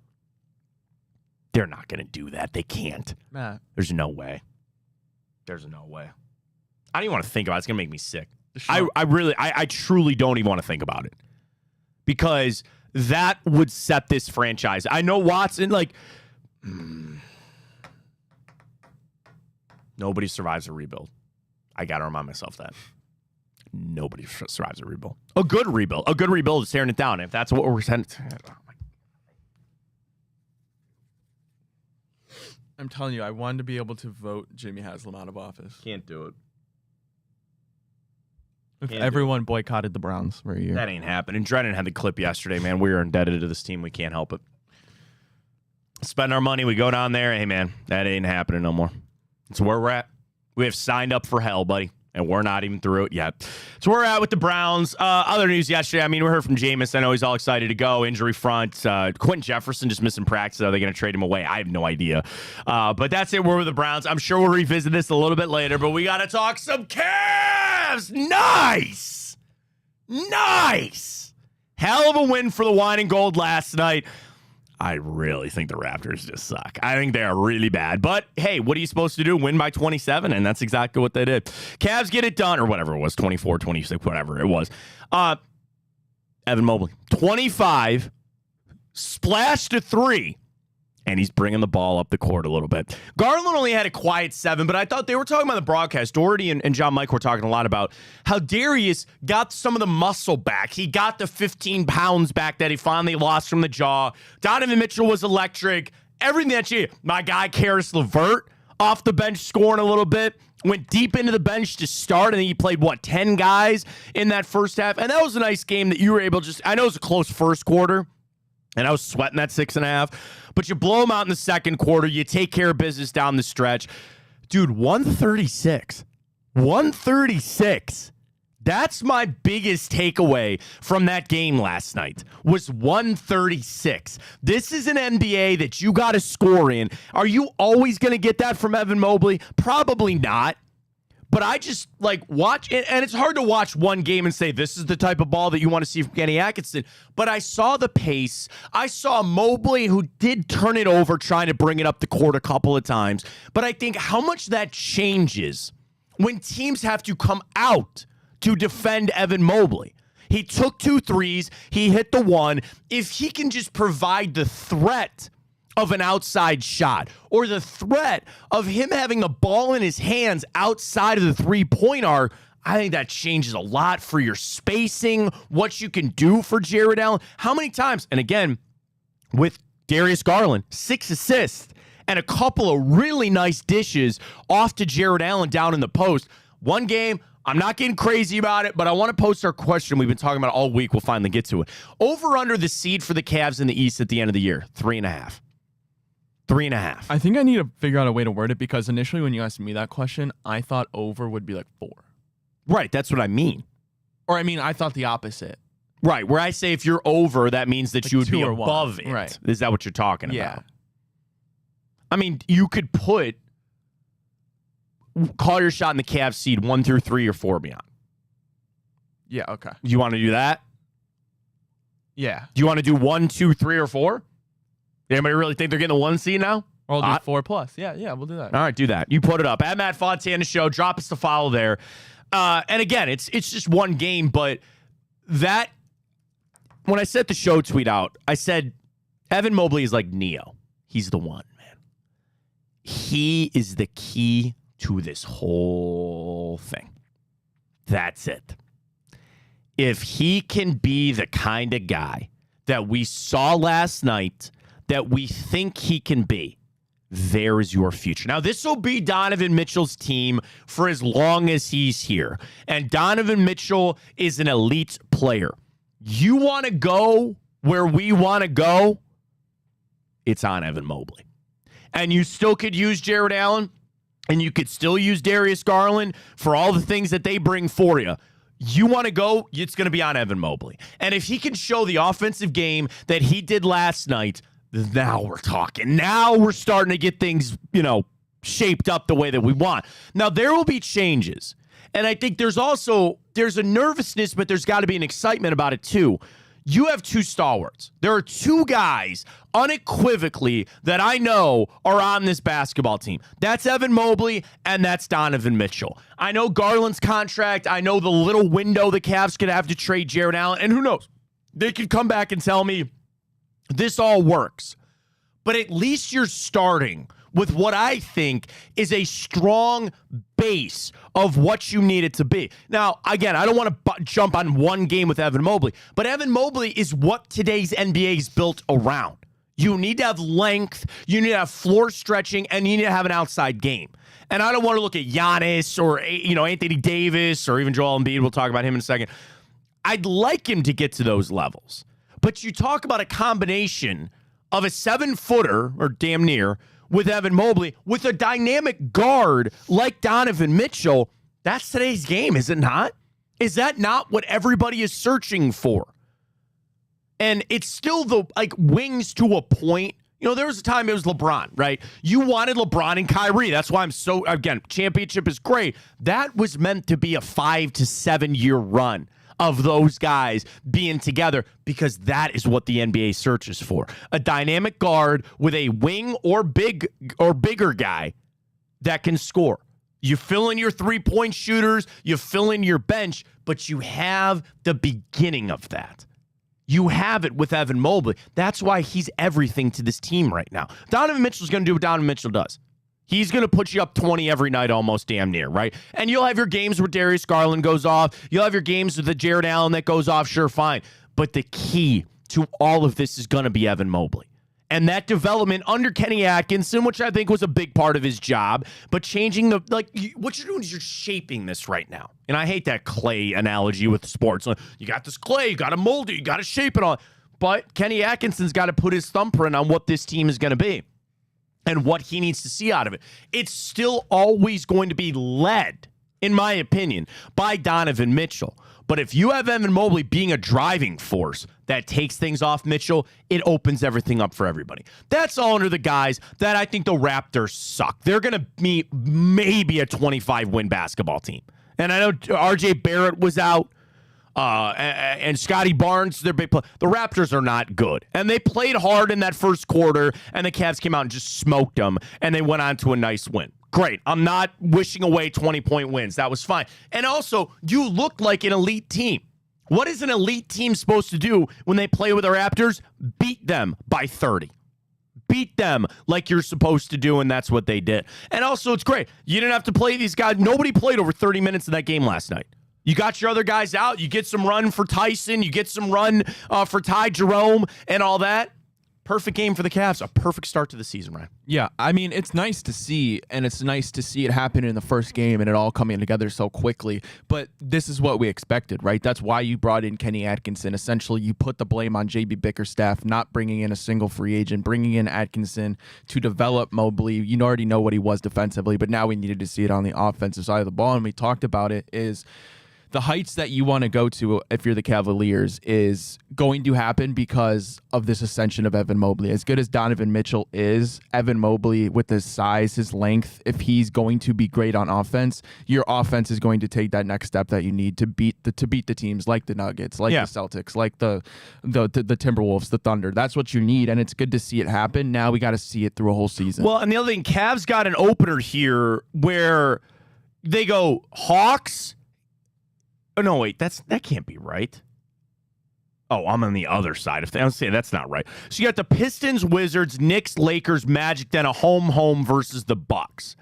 They're not going to do that. They can't. Matt. There's no way. I don't even want to think about it. It's going to make me sick. I truly don't even want to think about it. Because that would set this franchise. I know Watson, nobody survives a rebuild. I got to remind myself that. Nobody survives a rebuild. A good rebuild is tearing it down. If that's what we're sending. I'm telling you, I wanted to be able to vote Jimmy Haslam out of office. Can't do it. If everyone boycotted the Browns for a year. That ain't happening. Drennan had the clip yesterday, man. We are indebted to this team. We can't help it. Spend our money. We go down there. Hey, man, that ain't happening no more. It's where we're at. We have signed up for hell, buddy. And we're not even through it yet. So we're at with the Browns. Other news yesterday, we heard from Jameis. I know he's all excited to go. Injury front. Quentin Jefferson just missing practice. Are they going to trade him away? I have no idea. But that's it. We're with the Browns. I'm sure we'll revisit this a little bit later, but we got to talk some Cavs. Nice. Hell of a win for the Wine and Gold last night. I really think the Raptors just suck. I think they are really bad. But, hey, what are you supposed to do? Win by 27? And that's exactly what they did. Cavs get it done, or whatever it was, 24, 26, whatever it was. Evan Mobley, 25, splashed a 3, and he's bringing the ball up the court a little bit. Garland only had a quiet 7, but I thought they were talking about the broadcast. Doherty and John Mike were talking a lot about how Darius got some of the muscle back. He got the 15 pounds back that he finally lost from the jaw. Donovan Mitchell was electric. Everything that my guy, Karis LeVert, off the bench scoring a little bit. Went deep into the bench to start, and then he played, 10 guys in that first half. And that was a nice game that you were able to I know it was a close first quarter, and I was sweating that 6.5. But you blow them out in the second quarter. You take care of business down the stretch. Dude, 136. 136. That's my biggest takeaway from that game last night, was 136. This is an NBA that you got to score in. Are you always going to get that from Evan Mobley? Probably not. But I just watch it, and it's hard to watch one game and say this is the type of ball that you want to see from Kenny Atkinson. But I saw the pace. I saw Mobley, who did turn it over, trying to bring it up the court a couple of times. But I think how much that changes when teams have to come out to defend Evan Mobley. He took 2 threes. He hit the 1. If he can just provide the threat of an outside shot, or the threat of him having the ball in his hands outside of the three-point arc, I think that changes a lot for your spacing, what you can do for Jared Allen. How many times, and again, with Darius Garland, 6 assists and a couple of really nice dishes off to Jared Allen down in the post. One game, I'm not getting crazy about it, but I want to post our question. We've been talking about it all week. We'll finally get to it. Over under the seed for the Cavs in the East at the end of the year, 3.5. 3.5. I think I need to figure out a way to word it, because initially when you asked me that question, I thought over would be 4. Right, that's what I mean. Or I thought the opposite. Right, where I say if you're over, that means that you would be above it. Right. Is that what you're talking about? Yeah. You could call your shot in the Cavs seed 1 through 3 or 4 beyond. Yeah, okay. Do you want to do that? Yeah. Do you want to do 1, 2, 3, or 4? Anybody really think they're getting the 1 seed now? I'll do 4+. Yeah, we'll do that. All right, do that. You put it up. At Matt Fontana Show. Drop us the follow there. And again, it's just one game, but that, when I set the show tweet out, I said, Evan Mobley is like Neo. He's the one, man. He is the key to this whole thing. That's it. If he can be the kind of guy that we saw last night, that we think he can be, there is your future. Now, this will be Donovan Mitchell's team for as long as he's here. And Donovan Mitchell is an elite player. You want to go where we want to go? It's on Evan Mobley. And you still could use Jared Allen, and you could still use Darius Garland for all the things that they bring for you. You want to go, it's going to be on Evan Mobley. And if he can show the offensive game that he did last night, now we're talking. Now we're starting to get things, shaped up the way that we want. Now, there will be changes. And I think there's a nervousness, but there's got to be an excitement about it too. You have 2 stalwarts. There are 2 guys unequivocally that I know are on this basketball team. That's Evan Mobley and that's Donovan Mitchell. I know Garland's contract. I know the little window the Cavs could have to trade Jared Allen. And who knows? They could come back and tell me this all works. But at least you're starting with what I think is a strong base of what you need it to be. Now, again, I don't want to jump on one game with Evan Mobley, but Evan Mobley is what today's NBA is built around. You need to have length, you need to have floor stretching, and you need to have an outside game. And I don't want to look at Giannis or Anthony Davis or even Joel Embiid. We'll talk about him in a second. I'd like him to get to those levels. But you talk about a combination of a 7-footer, or damn near, with Evan Mobley, with a dynamic guard like Donovan Mitchell. That's today's game, is it not? Is that not what everybody is searching for? And it's still the wings to a point. You know, there was a time it was LeBron, right? You wanted LeBron and Kyrie. That's why I'm so, again, championship is great. That was meant to be a 5 to 7 year run of those guys being together, because that is what the NBA searches for. A dynamic guard with a wing or bigger guy that can score. You fill in your three-point shooters, you fill in your bench, but you have the beginning of that. You have it with Evan Mobley. That's why he's everything to this team right now. Donovan Mitchell's going to do what Donovan Mitchell does. He's going to put you up 20 every night, almost damn near, right? And you'll have your games where Darius Garland goes off. You'll have your games with the Jared Allen that goes off. Sure, fine. But the key to all of this is going to be Evan Mobley. And that development under Kenny Atkinson, which I think was a big part of his job, but changing what you're doing is you're shaping this right now. And I hate that clay analogy with sports. You got this clay, you got to mold it, you got to shape it all. But Kenny Atkinson's got to put his thumbprint on what this team is going to be and what he needs to see out of it. It's still always going to be led, in my opinion, by Donovan Mitchell. But if you have Evan Mobley being a driving force that takes things off Mitchell, it opens everything up for everybody. That's all under the guys that I think the Raptors suck. They're going to be maybe a 25-win basketball team. And I know RJ Barrett was out, and Scotty Barnes, they're big. The Raptors are not good. And they played hard in that first quarter, and the Cavs came out and just smoked them, and they went on to a nice win. Great. I'm not wishing away 20-point wins. That was fine. And also, you look like an elite team. What is an elite team supposed to do when they play with the Raptors? Beat them by 30. Beat them like you're supposed to do, and that's what they did. And also, it's great. You didn't have to play these guys. Nobody played over 30 minutes in that game last night. You got your other guys out. You get some run for Tyson. You get some run for Ty Jerome and all that. Perfect game for the Cavs. A perfect start to the season, Ryan. Yeah, I mean, it's nice to see, and it's nice to see it happen in the first game and it all coming together so quickly. But this is what we expected, right? That's why you brought in Kenny Atkinson. Essentially, you put the blame on J.B. Bickerstaff, not bringing in a single free agent, bringing in Atkinson to develop Mobley. You already know what he was defensively, but now we needed to see it on the offensive side of the ball, and we talked about it, is the heights that you want to go to if you're the Cavaliers is going to happen because of this ascension of Evan Mobley. As good as Donovan Mitchell is, Evan Mobley, with his size, his length, if he's going to be great on offense, your offense is going to take that next step that you need to beat the teams like the Nuggets, like the Celtics, like the Timberwolves, the Thunder. That's what you need, and it's good to see it happen. Now we got to see it through a whole season. Well, and the other thing, Cavs got an opener here where they go Hawks. Oh, no, wait, that can't be right. Oh, I'm on the other side of things. I was saying that's not right. So you got the Pistons, Wizards, Knicks, Lakers, Magic, then a home versus the Bucks.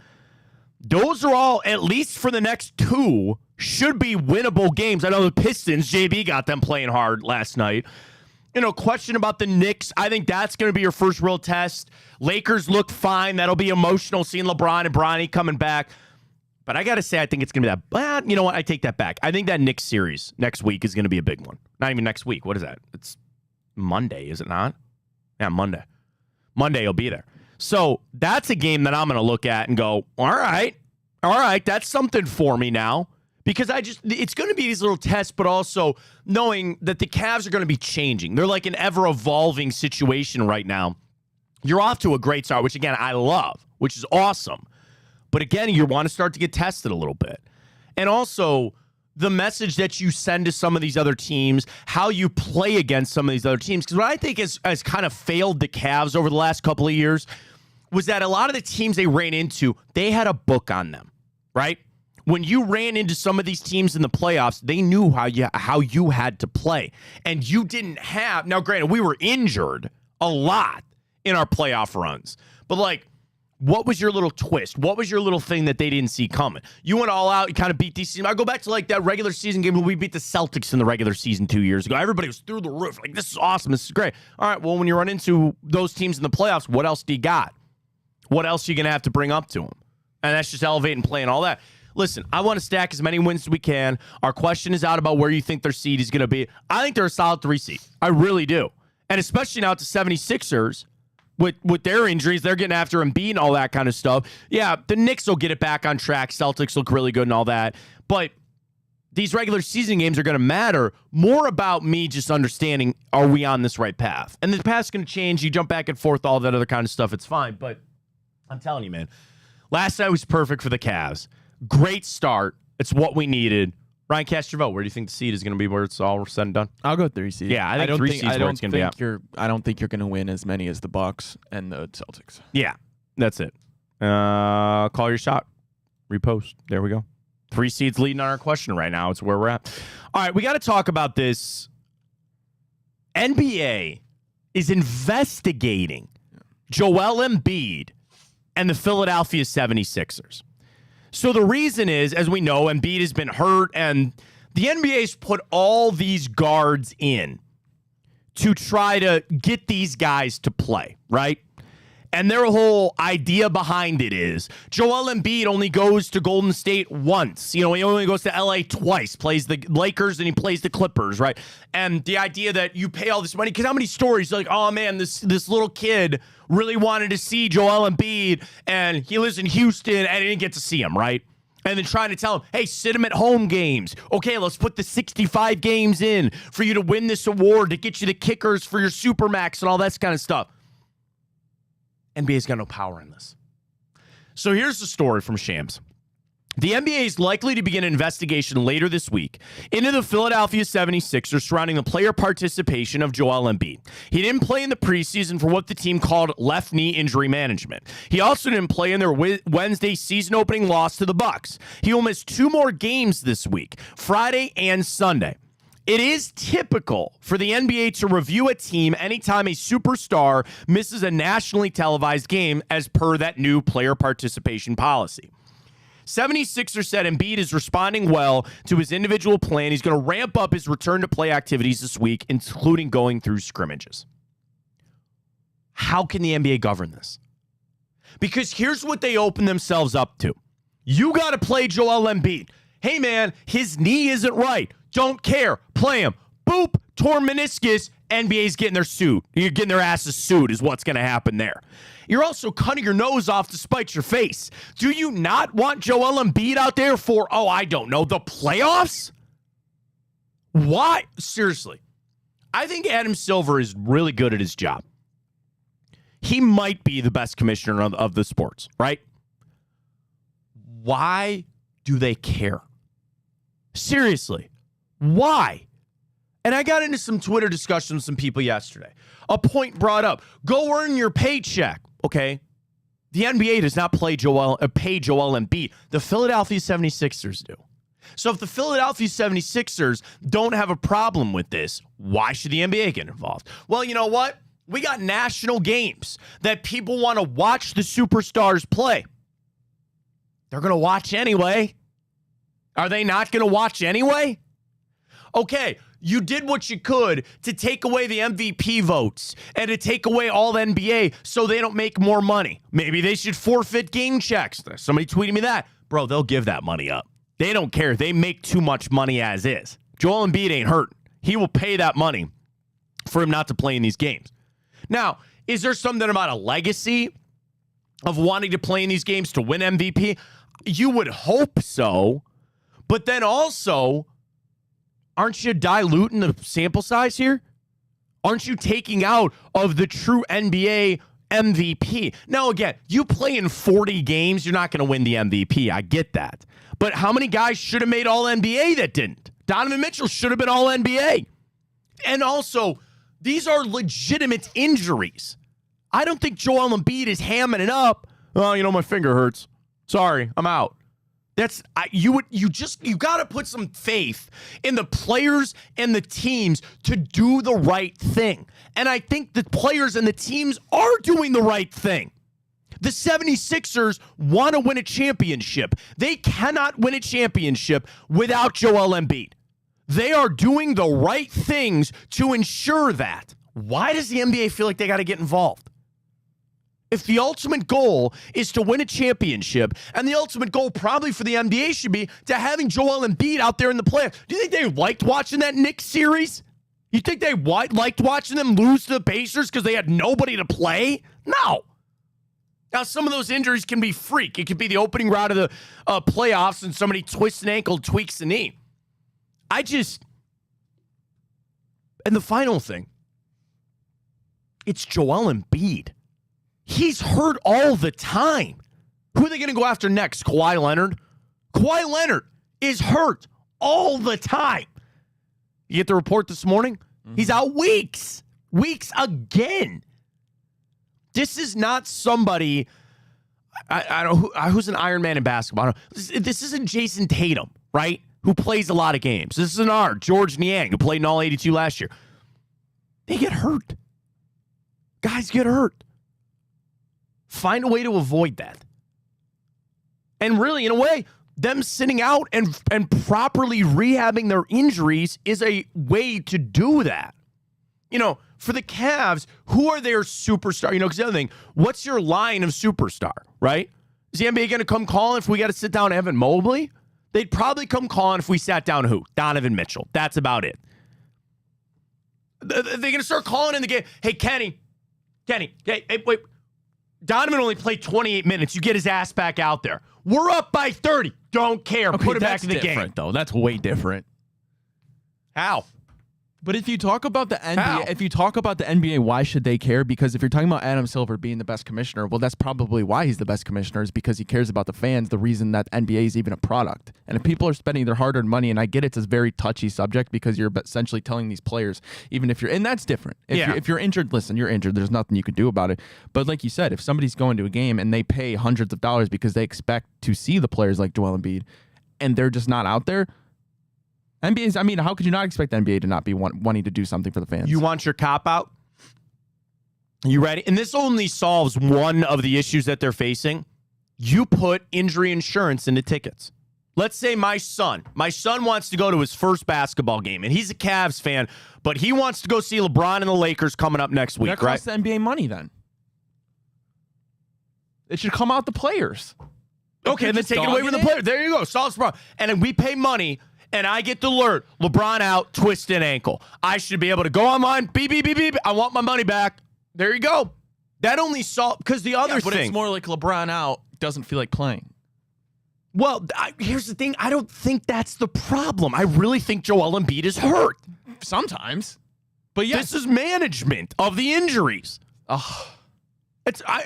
Those are all, at least for the next two, should be winnable games. I know the Pistons, JB got them playing hard last night. You know, question about the Knicks. I think that's going to be your first real test. Lakers look fine. That'll be emotional seeing LeBron and Bronny coming back. But I got to say, I think it's going to be that. You know what? I take that back. I think that Knicks series next week is going to be a big one. Not even next week. What is that? It's Monday, is it not? Yeah, Monday. Monday will be there. So that's a game that I'm going to look at and go, all right, that's something for me now. Because it's going to be these little tests, but also knowing that the Cavs are going to be changing. They're like an ever-evolving situation right now. You're off to a great start, which, again, I love, which is awesome. But again, you want to start to get tested a little bit. And also, the message that you send to some of these other teams, how you play against some of these other teams. Because what I think has kind of failed the Cavs over the last couple of years was that a lot of the teams they ran into, they had a book on them, right? When you ran into some of these teams in the playoffs, they knew how you had to play. And you didn't have... Now, granted, we were injured a lot in our playoff runs. But, what was your little twist? What was your little thing that they didn't see coming? You went all out. You kind of beat these teams. I go back to that regular season game when we beat the Celtics in the regular season 2 years ago. Everybody was through the roof. This is awesome. This is great. All right, well, when you run into those teams in the playoffs, what else do you got? What else are you going to have to bring up to them? And that's just elevate and play and all that. Listen, I want to stack as many wins as we can. Our question is out about where you think their seed is going to be. I think they're a solid 3 seed. I really do. And especially now at the 76ers, with their injuries. They're getting after Embiid and all that kind of stuff. Yeah, the Knicks will get it back on track. Celtics look really good and all that. But these regular season games are going to matter more about me just understanding, are we on this right path? And the path's going to change. You jump back and forth, all that other kind of stuff. It's fine. But I'm telling you, man, last night was perfect for the Cavs. Great start. It's what we needed. Ryan, cast your vote. Where do you think the seed is going to be where it's all said and done? I'll go 3 seed. Yeah, I think 3 seeds where it's going to be at. I don't think you're going to win as many as the Bucks and the Celtics. Yeah, that's it. Call your shot. Repost. There we go. 3 seeds leading on our question right now. It's where we're at. All right, we got to talk about this. NBA is investigating Joel Embiid and the Philadelphia 76ers. So the reason is, as we know, Embiid has been hurt, and the NBA's put all these guards in to try to get these guys to play, right? And their whole idea behind it is Joel Embiid only goes to Golden State once. You know, he only goes to LA twice, plays the Lakers and he plays the Clippers, right? And the idea that you pay all this money, because how many stories like, oh man, this little kid really wanted to see Joel Embiid and he lives in Houston and I didn't get to see him, right? And then trying to tell him, hey, sit him at home games. Okay, let's put the 65 games in for you to win this award, to get you the kickers for your Supermax and all that kind of stuff. NBA's got no power in this. So here's the story from Shams. The NBA is likely to begin an investigation later this week into the Philadelphia 76ers surrounding the player participation of Joel Embiid. He didn't play in the preseason for what the team called left knee injury management. He also didn't play in their Wednesday season-opening loss to the Bucks. He will miss 2 more games this week, Friday and Sunday. It is typical for the NBA to review a team anytime a superstar misses a nationally televised game as per that new player participation policy. 76ers said Embiid is responding well to his individual plan. He's going to ramp up his return to play activities this week, including going through scrimmages. How can the NBA govern this? Because here's what they open themselves up to. You got to play Joel Embiid. Hey, man, his knee isn't right. Don't care. Play him. Boop. Torn meniscus. NBA's getting their suit. You're getting their asses sued is what's going to happen there. You're also cutting your nose off to spite your face. Do you not want Joel Embiid out there for, I don't know, the playoffs? Why? Seriously. I think Adam Silver is really good at his job. He might be the best commissioner of the sports, right? Why do they care? Seriously. Why? And I got into some Twitter discussion with some people yesterday. A point brought up, go earn your paycheck. Okay. The NBA does not pay Joel Embiid. The Philadelphia 76ers do. So if the Philadelphia 76ers don't have a problem with this, why should the NBA get involved? Well, you know what? We got national games that people want to watch the superstars play. They're going to watch anyway. Are they not going to watch anyway? Okay, you did what you could to take away the MVP votes and to take away all NBA so they don't make more money. Maybe they should forfeit game checks. Somebody tweeted me that. Bro, they'll give that money up. They don't care. They make too much money as is. Joel Embiid ain't hurt. He will pay that money for him not to play in these games. Now, is there something about a legacy of wanting to play in these games to win MVP? You would hope so. But then also, aren't you diluting the sample size here? Aren't you taking out of the true NBA MVP? Now, again, you play in 40 games, you're not going to win the MVP. I get that. But how many guys should have made All-NBA that didn't? Donovan Mitchell should have been All-NBA. And also, these are legitimate injuries. I don't think Joel Embiid is hamming it up. Oh, my finger hurts. Sorry, I'm out. You got to put some faith in the players and the teams to do the right thing. And I think the players and the teams are doing the right thing. The 76ers want to win a championship. They cannot win a championship without Joel Embiid. They are doing the right things to ensure that. Why does the NBA feel like they got to get involved? If the ultimate goal is to win a championship, and the ultimate goal probably for the NBA should be to having Joel Embiid out there in the playoffs, do you think they liked watching that Knicks series? You think they liked watching them lose to the Pacers because they had nobody to play? No. Now, some of those injuries can be freak. It could be the opening round of the playoffs and somebody twists an ankle, tweaks the knee. And the final thing, it's Joel Embiid. He's hurt all the time. Who are they going to go after next? Kawhi Leonard? Kawhi Leonard is hurt all the time. You get the report this morning? Mm-hmm. He's out weeks. Weeks again. This is not somebody, I don't know who's an Iron Man in basketball. This isn't Jason Tatum, right? Who plays a lot of games. This isn't George Niang, who played in all 82 last year. They get hurt. Guys get hurt. Find a way to avoid that. And really, in a way, them sitting out and properly rehabbing their injuries is a way to do that. You know, for the Cavs, who are their superstar? You know, because the other thing, what's your line of superstar, right? Is the NBA going to come calling if we got to sit down Evan Mobley? They'd probably come calling if we sat down who? Donovan Mitchell. That's about it. They're going to start calling in the game. Hey, Kenny, hey, wait. Donovan only played 28 minutes. You get his ass back out there. We're up by 30. Don't care. Okay, put it back in the game. Though that's way different. How? But if you talk about the NBA, why should they care? Because if you're talking about Adam Silver being the best commissioner, well, that's probably why he's the best commissioner, is because he cares about the fans, the reason that NBA is even a product. And if people are spending their hard-earned money, and I get it's a very touchy subject because you're essentially telling these players, even if you're, and that's different. If you're injured, listen, you're injured. There's nothing you can do about it. But like you said, if somebody's going to a game and they pay hundreds of dollars because they expect to see the players like Joel Embiid, and they're just not out there, NBA's, I mean, how could you not expect the NBA to not be wanting to do something for the fans? You want your cop out? You ready? And this only solves one of the issues that they're facing. You put injury insurance into tickets. Let's say my son wants to go to his first basketball game, and he's a Cavs fan, but he wants to go see LeBron and the Lakers coming up next week, that costs the NBA money then. It should come out the players. Okay, then take it away from the players. There you go. Solves the problem. And then we pay money, and I get the alert. LeBron out, twisted ankle. I should be able to go online. Beep, beep, beep, beep. I want my money back. There you go. That only solves, because the other thing. But it's more like LeBron out, doesn't feel like playing. Well, here's the thing. I don't think that's the problem. I really think Joel Embiid is hurt. Sometimes. But yes. This is management of the injuries.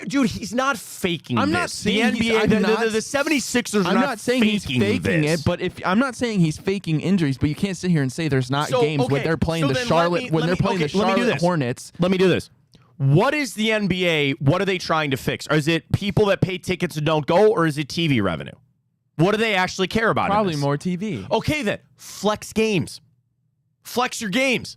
Dude, he's not faking I'm this. Not saying the NBA, the 76ers are not saying he's faking it, but I'm not saying he's faking injuries, but you can't sit here and say there's not games when they're playing the Charlotte Hornets. Let me do this. What is the NBA? What are they trying to fix? Or is it people that pay tickets and don't go, or is it TV revenue? What do they actually care about? Probably more TV. Okay, then. Flex games. Flex your games.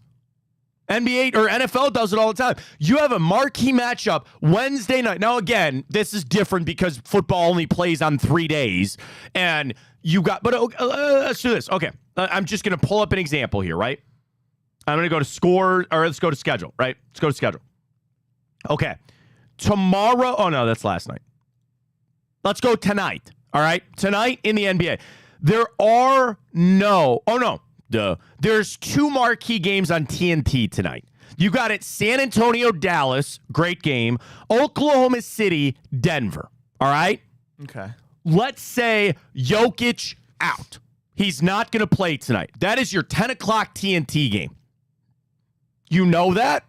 NBA or NFL does it all the time. You have a marquee matchup Wednesday night. Now, again, this is different because football only plays on 3 days. And you got, but let's do this. Okay. I'm just going to pull up an example here, right? I'm going to go to score, or let's go to schedule, right? Let's go to schedule. Okay. Tomorrow. Oh, no, that's last night. Let's go tonight. All right. Tonight in the NBA. There are no. Oh, no. Duh. There's 2 marquee games on TNT tonight. You got it San Antonio, Dallas. Great game. Oklahoma City, Denver. All right? Okay. Let's say Jokic out. He's not going to play tonight. That is your 10 o'clock TNT game. You know that?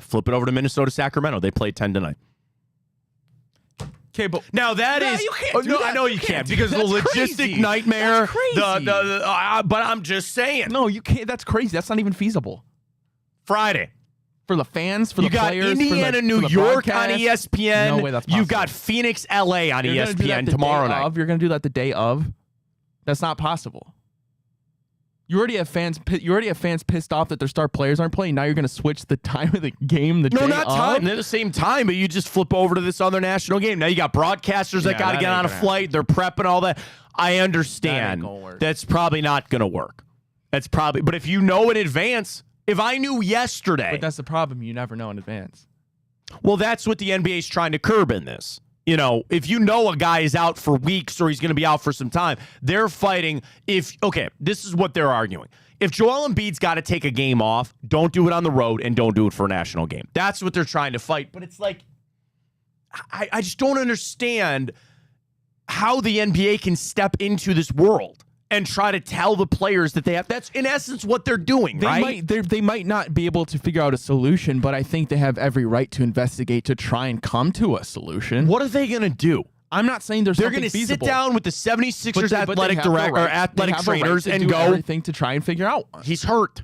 Flip it over to Minnesota, Sacramento. They play 10 tonight. Okay, but now that is you can't do that. I know you can't because the logistic nightmare. That's crazy. But I'm just saying. No, you can't. That's crazy. That's not even feasible. Friday for the fans, for the players. You got Indiana, New York on ESPN. No way that's possible. You've got Phoenix, LA on ESPN tomorrow night. You're going to do that the day of. That's not possible. You already have fans pissed off that their star players aren't playing. Now you're going to switch the time of the game the day of? No, not time. They're the same time, but you just flip over to this other national game. Now you got broadcasters that got to get on a flight. They're prepping all that. I understand. That's probably not going to work. But if you know in advance, if I knew yesterday. But that's the problem. You never know in advance. Well, that's what the NBA is trying to curb in this. You know, if you know a guy is out for weeks or he's going to be out for some time, they're fighting. This is what they're arguing. If Joel Embiid's got to take a game off, don't do it on the road and don't do it for a national game. That's what they're trying to fight. But it's like, I just don't understand how the NBA can step into this world and try to tell the players that they have. That's in essence what they're doing, right? They might not be able to figure out a solution, but I think they have every right to investigate to try and come to a solution. What are they going to do? I'm not saying they're going to sit down with the 76ers athletic director or athletic trainers and go everything to try and figure out. He's hurt.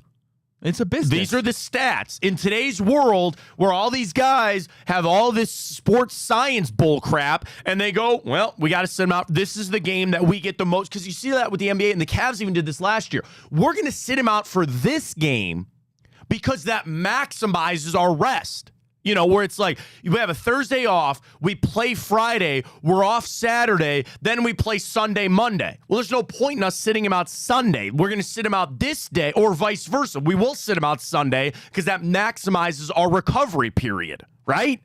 It's a business. These are the stats. In today's world where all these guys have all this sports science bull crap and they go, well, we got to send them out. This is the game that we get the most. Because you see that with the NBA, and the Cavs even did this last year. We're going to sit him out for this game because that maximizes our rest. You know, where it's like, we have a Thursday off, we play Friday, we're off Saturday, then we play Sunday, Monday. Well, there's no point in us sitting him out Sunday. We're going to sit him out this day, or vice versa. We will sit him out Sunday because that maximizes our recovery period, right?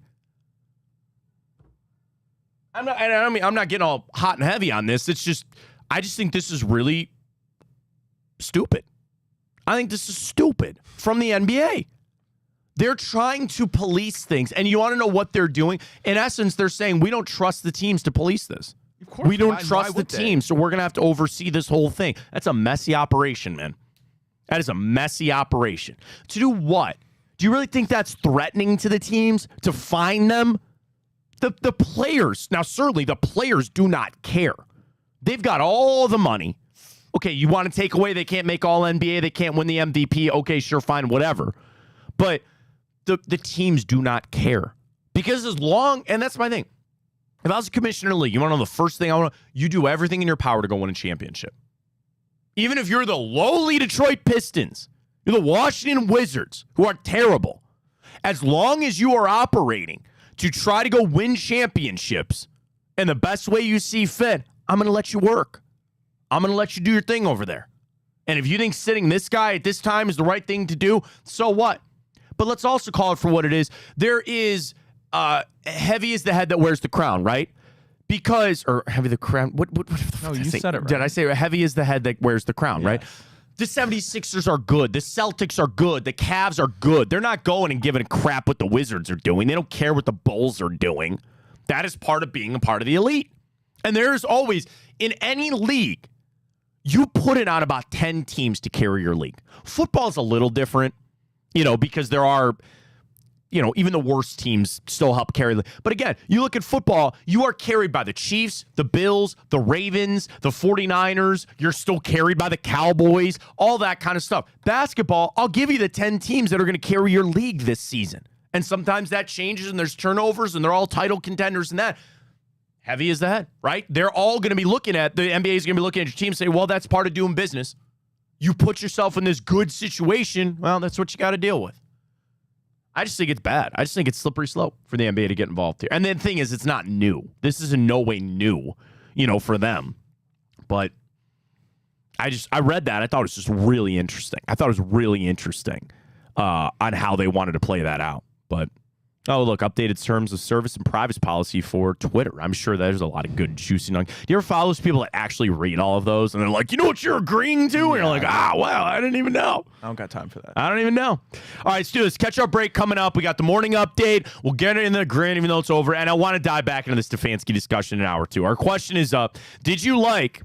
I'm not getting all hot and heavy on this. It's just, I just think this is really stupid. I think this is stupid from the NBA. They're trying to police things, and you want to know what they're doing? In essence, they're saying, we don't trust the teams to police this. Of course, we don't trust the teams, so we're going to have to oversee this whole thing. That's a messy operation, man. That is a messy operation. To do what? Do you really think that's threatening to the teams to fine them? The players, now certainly the players do not care. They've got all the money. Okay, you want to take away, they can't make all NBA, they can't win the MVP. Okay, sure, fine, whatever. But the teams do not care. Because as long, and that's my thing. If I was a commissioner of the league, you want to know the first thing I want to, you do everything in your power to go win a championship. Even if you're the lowly Detroit Pistons, you're the Washington Wizards, who are terrible. As long as you are operating to try to go win championships in the best way you see fit, I'm going to let you work. I'm going to let you do your thing over there. And if you think sitting this guy at this time is the right thing to do, so what? But let's also call it for what it is. There is heavy is the head that wears the crown, right? Because, or heavy the crown. What no, you said it right. Did I say heavy is the head that wears the crown, right? The 76ers are good. The Celtics are good. The Cavs are good. They're not going and giving a crap what the Wizards are doing. They don't care what the Bulls are doing. That is part of being a part of the elite. And there's always, in any league, you put it on about 10 teams to carry your league. Football's a little different, you know, because there are, you know, even the worst teams still help carry. But again, you look at football, you are carried by the Chiefs, the Bills, the Ravens, the 49ers. You're still carried by the Cowboys, all that kind of stuff. Basketball, I'll give you the 10 teams that are going to carry your league this season. And sometimes that changes and there's turnovers and they're all title contenders and that. Heavy is the head, right? They're all going to be looking at, the NBA is going to be looking at your team and say, well, that's part of doing business. You put yourself in this good situation, well, that's what you got to deal with. I just think it's bad. I just think it's slippery slope for the NBA to get involved here. And the thing is, it's not new. This is in no way new, you know, for them. But I read that. I thought it was just really interesting. I thought it was really interesting on how they wanted to play that out. But oh, look, updated terms of service and privacy policy for Twitter. I'm sure there's a lot of good juicy. Do you ever follow those people that actually read all of those? And they're like, you know what you're agreeing to? And you're like, wow, I didn't even know. I don't got time for that. I don't even know. All right, let's do this. Catch our break coming up. We got the morning update. We'll get it in the grin, even though it's over. And I want to dive back into the Stefanski discussion in an hour or two. Our question is, did you like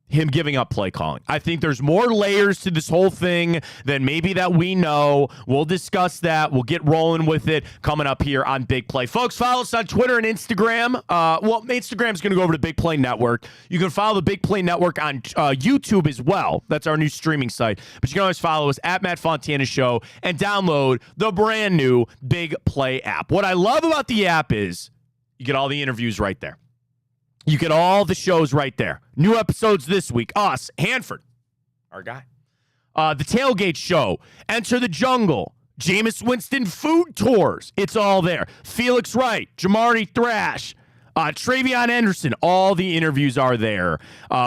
him giving up play calling? I think there's more layers to this whole thing than maybe that we know. We'll discuss that. We'll get rolling with it coming up here on Big Play. Folks, follow us on Twitter and Instagram. Well, Instagram's going to go over to Big Play Network. You can follow the Big Play Network on YouTube as well. That's our new streaming site. But you can always follow us at Matt Fontana Show and download the brand new Big Play app. What I love about the app is you get all the interviews right there. You get all the shows right there. New episodes this week. Us, Hanford, our guy. The Tailgate Show, Enter the Jungle, Jameis Winston Food Tours. It's all there. Felix Wright, Jamari Thrash, Travion Anderson. All the interviews are there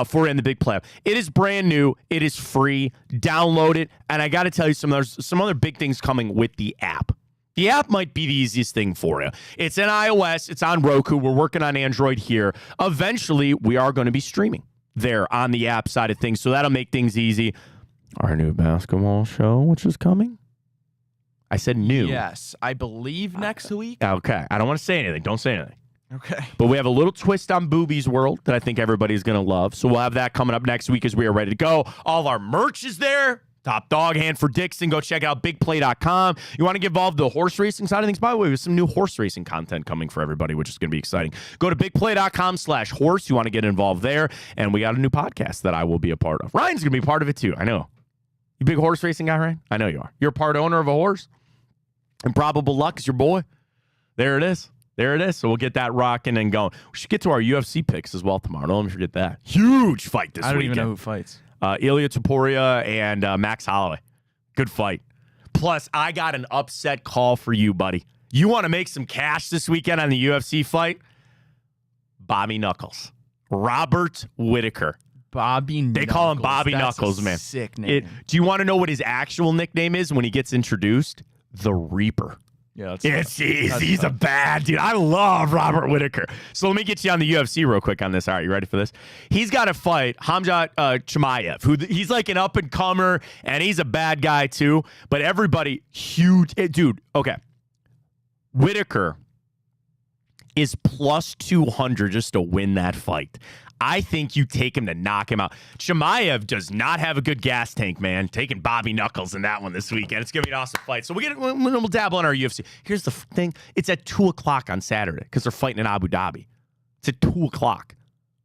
for In the Big Play. It is brand new. It is free. Download it. And I got to tell you, some other big things coming with the app. The app might be the easiest thing for you. It's in iOS. It's on Roku. We're working on Android here. Eventually, we are going to be streaming there on the app side of things, so that'll make things easy. Our new basketball show, which is coming. I said new. Yes, I believe next week. Okay. I don't want to say anything. Don't say anything. Okay. But we have a little twist on Booby's World that I think everybody's going to love. So we'll have that coming up next week as we are ready to go. All our merch is there. Top dog, hand for Dixon. Go check out bigplay.com. You want to get involved in the horse racing side of things? By the way, there's some new horse racing content coming for everybody, which is going to be exciting. Go to bigplay.com/horse. You want to get involved there. And we got a new podcast that I will be a part of. Ryan's going to be part of it too. I know. You big horse racing guy, Ryan? I know you are. You're a part owner of a horse. Improbable Luck is your boy. There it is. There it is. So we'll get that rocking and going. We should get to our UFC picks as well tomorrow. Don't let me forget that. Huge fight this weekend. I don't even know who fights. Ilya Topuria and Max Holloway. Good fight. Plus, I got an upset call for you, buddy. You want to make some cash this weekend on the UFC fight? Bobby Knuckles. Robert Whittaker. Bobby Knuckles. They call him Bobby That's Knuckles, a man. Sick name. Do you want to know what his actual nickname is when he gets introduced? The Reaper. Yeah, he's a bad dude. I love Robert Whittaker. So let me get you on the UFC real quick on this. All right, you ready for this? He's got to fight Hamzat Chimaev, who he's like an up-and-comer, and he's a bad guy too. But everybody, huge. Dude, okay. Whittaker is plus 200 just to win that fight. I think you take him to knock him out. Chimaev does not have a good gas tank, man. Taking Bobby Knuckles in that one this weekend. It's going to be an awesome fight. So we'll dabble in our UFC. Here's the thing. It's at 2 o'clock on Saturday because they're fighting in Abu Dhabi. It's at 2 o'clock.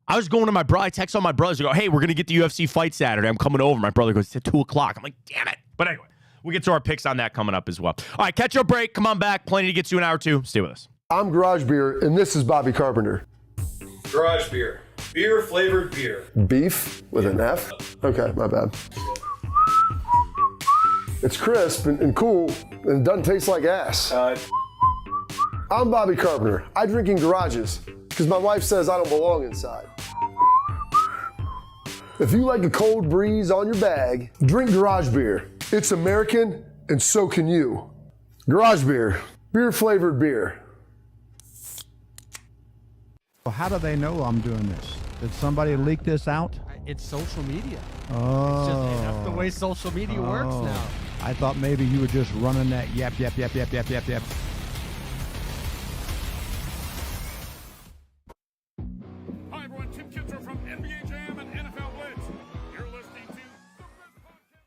I was going to my brother. I text all my brothers to go, hey, we're going to get the UFC fight Saturday. I'm coming over. My brother goes, it's at 2 o'clock. I'm like, damn it. But anyway, we'll get to our picks on that coming up as well. All right, catch up break. Come on back. Plenty to get to an hour or two. Stay with us. I'm Garage Beer, and this is Bobby Carpenter. Garage Beer. Beer-flavored beer. Beef with an F? Okay, my bad. It's crisp and cool, and it doesn't taste like ass. I'm Bobby Carpenter. I drink in garages because my wife says I don't belong inside. If you like a cold breeze on your bag, drink Garage Beer. It's American, and so can you. Garage Beer. Beer-flavored beer. Well, how do they know I'm doing this? Did somebody leak this out? It's social media. Oh. It's just that's the way social media works now. I thought maybe you were just running that yap. Hi everyone, Tim Kitzrow from NBA Jam and NFL Blitz. You're listening to the best podcast.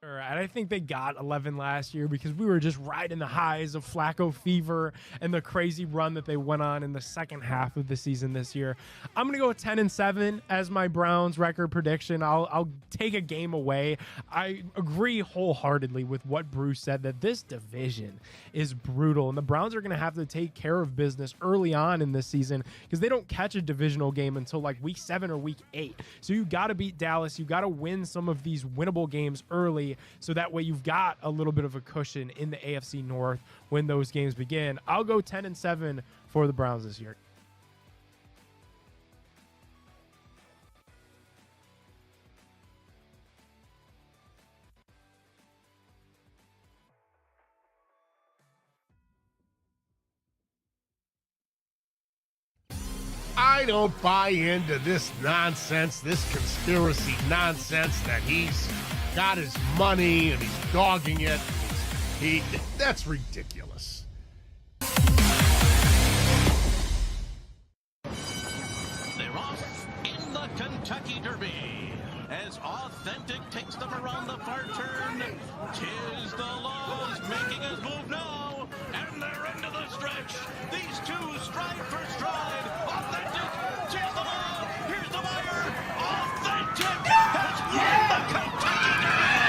And I think they got 11 last year because we were just riding the highs of Flacco fever and the crazy run that they went on in the second half of the season this year. I'm going to go 10-7 as my Browns record prediction. I'll take a game away. I agree wholeheartedly with what Bruce said, that this division is brutal, and the Browns are going to have to take care of business early on in this season because they don't catch a divisional game until like week 7 or week 8. So you got to beat Dallas. You got to win some of these winnable games early, so that way you've got a little bit of a cushion in the AFC North when those games begin. I'll go 10-7 for the Browns this year. I don't buy into this nonsense, this conspiracy nonsense that he's got his money and he's dogging it. That's ridiculous. They're off in the Kentucky Derby as Authentic takes them around the far turn. Tis the Laws making his move now, and they're into the stretch. These two stride for stride. Authentic, tis the Law. Here's the wire. Authentic has won the Kentucky Derby.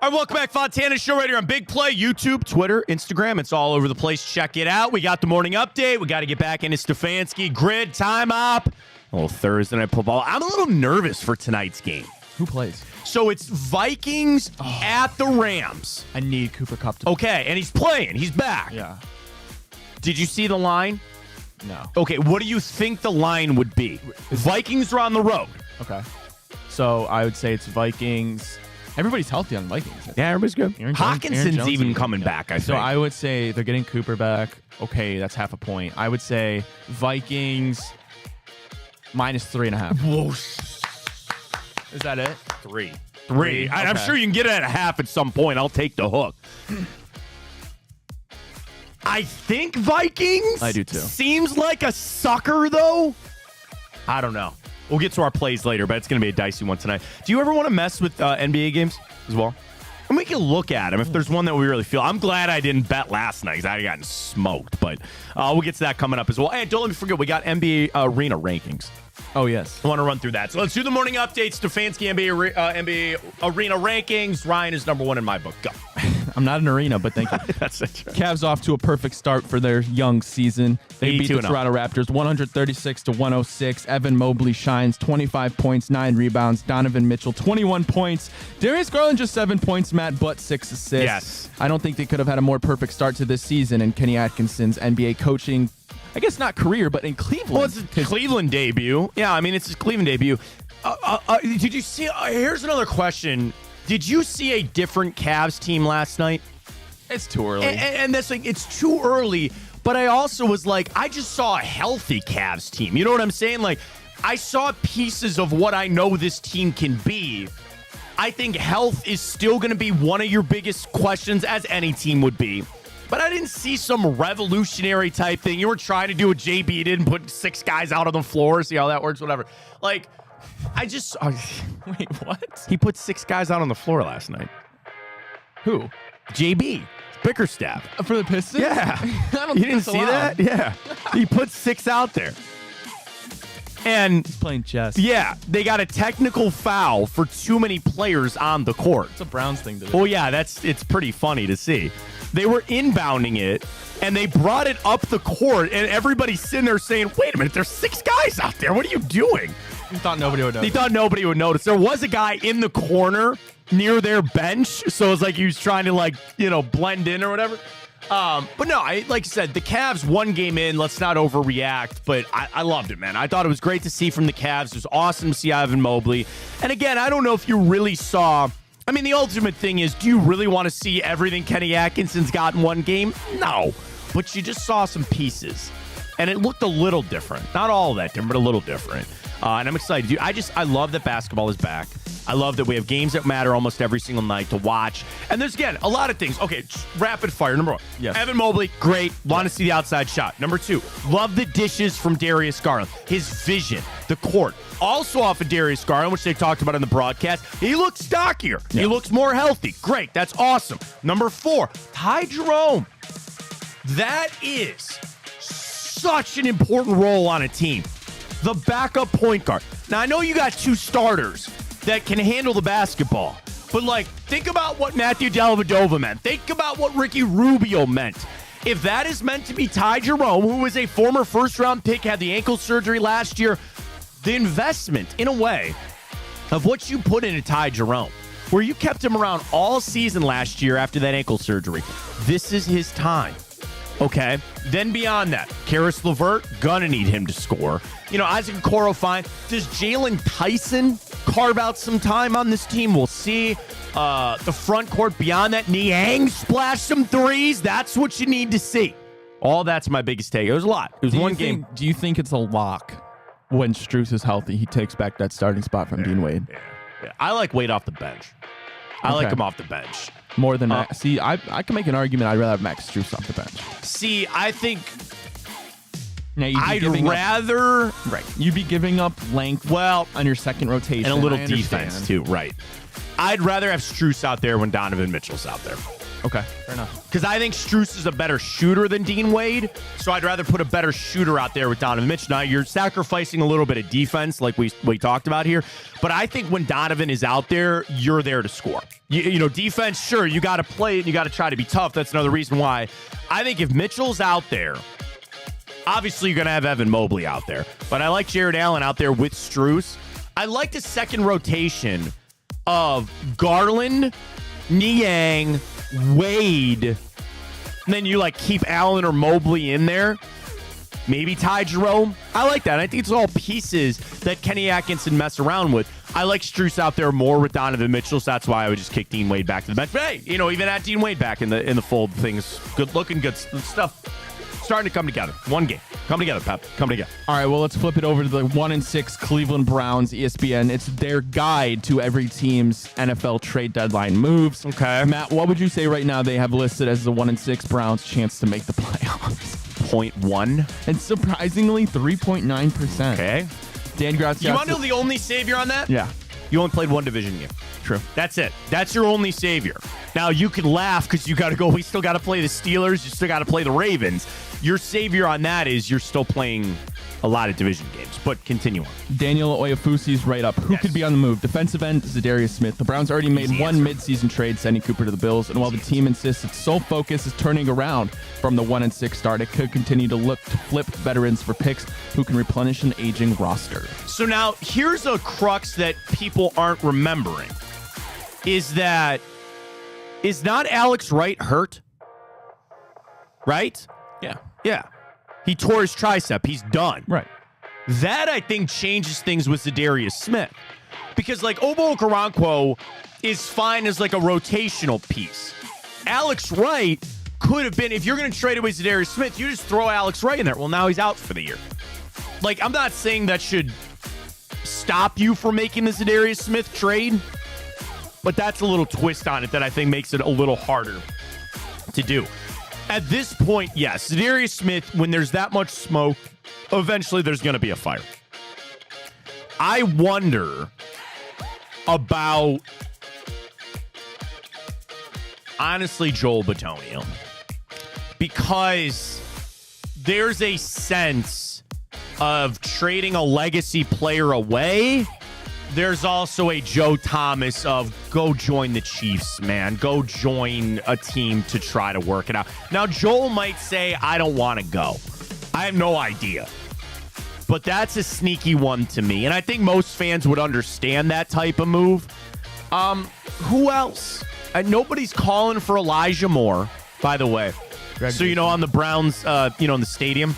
All right, welcome back. Fontana Show right here on Big Play, YouTube, Twitter, Instagram. It's all over the place. Check it out. We got the morning update. We got to get back into Stefanski. Grid, time up. A little Thursday night football. I'm a little nervous for tonight's game. Who plays? So it's Vikings at the Rams. I need Cooper Kupp to Okay, and he's playing. He's back. Yeah. Did you see the line? No. Okay, what do you think the line would be? Vikings are on the road. Okay. So I would say it's Vikings. Everybody's healthy on Vikings. Yeah, everybody's good. Aaron Hawkinson's Jones even is coming good. back, I think. So I would say they're getting Cooper back. Okay, that's half a point. I would say Vikings -3.5. Whoa. Is that it? Three. Okay. I'm sure you can get it at a half at some point. I'll take the hook. I think Vikings. I do too. Seems like a sucker, though. I don't know. We'll get to our plays later, but it's going to be a dicey one tonight. Do you ever want to mess with NBA games as well? And we can look at them if there's one that we really feel. I'm glad I didn't bet last night because I'd gotten smoked, but we'll get to that coming up as well. And don't let me forget, we got NBA Arena rankings. Oh, yes. I want to run through that. So let's do the morning updates. Stefanski NBA Arena rankings. Ryan is number one in my book. Go. I'm not an arena, but thank you. That's it. Cavs off to a perfect start for their young season. They beat the 82-0. Toronto Raptors 136-106. Evan Mobley shines, 25 points, 9 rebounds. Donovan Mitchell, 21 points. Darius Garland, just 7 points, Matt, but 6 assists. Yes. I don't think they could have had a more perfect start to this season. And Kenny Atkinson's NBA coaching, I guess not career, but in Cleveland. Well, it's his Cleveland debut. Yeah, I mean, it's his Cleveland debut. Did you see? Here's another question. Did you see a different Cavs team last night? It's too early. And that's like, it's too early. But I also was like, I just saw a healthy Cavs team. You know what I'm saying? Like, I saw pieces of what I know this team can be. I think health is still going to be one of your biggest questions, as any team would be. But I didn't see some revolutionary type thing. You were trying to do what JB did and put 6 guys out on the floor, see how that works, whatever. Like, I just... Wait, what? He put 6 guys out on the floor last night. Who? JB. Bickerstaff. For the Pistons? Yeah. I don't You think didn't that's see allowed. that? Yeah. He put 6 out there. And... He's playing chess. Yeah, they got a technical foul for too many players on the court. It's a Browns thing to do. Oh, yeah, it's pretty funny to see. They were inbounding it, and they brought it up the court, and everybody's sitting there saying, wait a minute, there's 6 guys out there. What are you doing? He thought nobody would notice. He thought nobody would notice. There was a guy in the corner near their bench, so it's like he was trying to, blend in or whatever. But no, like you said, the Cavs, one game in, let's not overreact, but I loved it, man. I thought it was great to see from the Cavs. It was awesome to see Evan Mobley. And again, I don't know if you really saw... I mean, the ultimate thing is, do you really want to see everything Kenny Atkinson's got in one game? No. But you just saw some pieces. And it looked a little different. Not all that different, but a little different. And I'm excited. Dude, I love that basketball is back. I love that we have games that matter almost every single night to watch. And there's, again, a lot of things. Okay, rapid fire. Number 1. Yes. Evan Mobley, great. Want to see the outside shot. Number 2, love the dishes from Darius Garland. His vision, the court. Also off of Darius Garland, which they talked about in the broadcast. He looks stockier. Yeah. He looks more healthy. Great. That's awesome. Number 4, Ty Jerome. That is such an important role on a team. The backup point guard. Now, I know you got 2 starters that can handle the basketball, but think about what Matthew Dellavedova meant. Think about what Ricky Rubio meant. If that is meant to be Ty Jerome, who was a former first-round pick, had the ankle surgery last year, the investment, in a way, of what you put into Ty Jerome, where you kept him around all season last year after that ankle surgery, this is his time. Okay. Then beyond that, Karis LeVert, gonna need him to score. Isaac Okoro, fine. Does Jalen Tyson carve out some time on this team? We'll see. The front court beyond that, Niang splash some threes. That's what you need to see. All that's my biggest take. It was a lot. It was one game. Do you think it's a lock when Strus is healthy? He takes back that starting spot from Dean Wade. Yeah. I like Wade off the bench. I like him off the bench. More than Max. See, I can make an argument I'd rather have Max Strus off the bench. See, I think I'd rather... Right. You'd be giving up length on your second rotation. And a little defense, too. Right. I'd rather have Strus out there when Donovan Mitchell's out there. Okay, fair enough. Because I think Strus is a better shooter than Dean Wade, so I'd rather put a better shooter out there with Donovan Mitchell. Now, you're sacrificing a little bit of defense like we talked about here, but I think when Donovan is out there, you're there to score. You know, defense, sure, you got to play it, you got to try to be tough. That's another reason why I think if Mitchell's out there, obviously you're going to have Evan Mobley out there, but I like Jared Allen out there with Strus. I like the second rotation of Garland, Niang, Wade, and then you like keep Allen or Mobley in there. Maybe Ty Jerome. I like that. I think it's all pieces that Kenny Atkinson mess around with. I like Strus out there more with Donovan Mitchell, so that's why I would just kick Dean Wade back to the bench. But hey, you know, even at Dean Wade back in the fold, things good looking, good stuff starting to come together. One game. Come together, Pep. Come together. All right, well, let's flip it over to the 1-6 Cleveland Browns, ESPN. It's their guide to every team's NFL trade deadline moves. Okay. Matt, what would you say right now they have listed as the 1-6 Browns' chance to make the playoffs? 0.1. And surprisingly, 3.9%. Okay. Dan Graziosi. You want to know the only savior on that? Yeah. You only played one division game. True. That's it. That's your only savior. Now, you can laugh because you got to go, we still got to play the Steelers. You still got to play the Ravens. Your savior on that is you're still playing a lot of division games, but continue on. Daniel Oyafusi's right up. Who could be on the move? Defensive end, Zadarius Smith. The Browns already made one midseason trade, sending Cooper to the Bills, and while the team insists its sole focus is turning around from the 1-6 start, it could continue to look to flip veterans for picks who can replenish an aging roster. So now, here's a crux that people aren't remembering, is not Alex Wright hurt? Right? Yeah. He tore his tricep. He's done. Right. That, I think, changes things with Zadarius Smith. Because, like, Obo Okoronkwo is fine as, like, a rotational piece. Alex Wright could have been, if you're going to trade away Zadarius Smith, you just throw Alex Wright in there. Well, now he's out for the year. Like, I'm not saying that should stop you from making the Zadarius Smith trade, but that's a little twist on it that I think makes it a little harder to do. At this point, yes, Zadarius Smith, when there's that much smoke, eventually there's going to be a fire. I wonder about, honestly, Joel Bitonio. Because there's a sense of trading a legacy player away. There's also a Joe Thomas of go join the Chiefs, man. Go join a team to try to work it out. Now, Joel might say, I don't want to go. I have no idea. But that's a sneaky one to me. And I think most fans would understand that type of move. Who else? Nobody's calling for Elijah Moore, by the way. So, you know, on the Browns, in the stadium,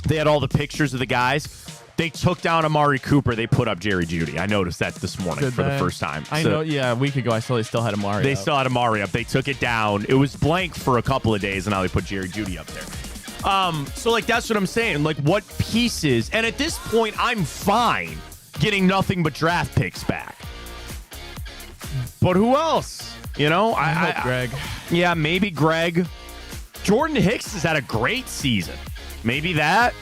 they had all the pictures of the guys. They took down Amari Cooper. They put up Jerry Jeudy. I noticed that this morning for the first time. I know, yeah, a week ago I saw they still had Amari They still had Amari up. They took it down. It was blank for a couple of days, and now they put Jerry Jeudy up there. So, like, that's what I'm saying. Like, what pieces? And at this point, I'm fine getting nothing but draft picks back. But who else? You know? I hope Greg. Yeah, maybe Greg. Jordan Hicks has had a great season. Maybe that.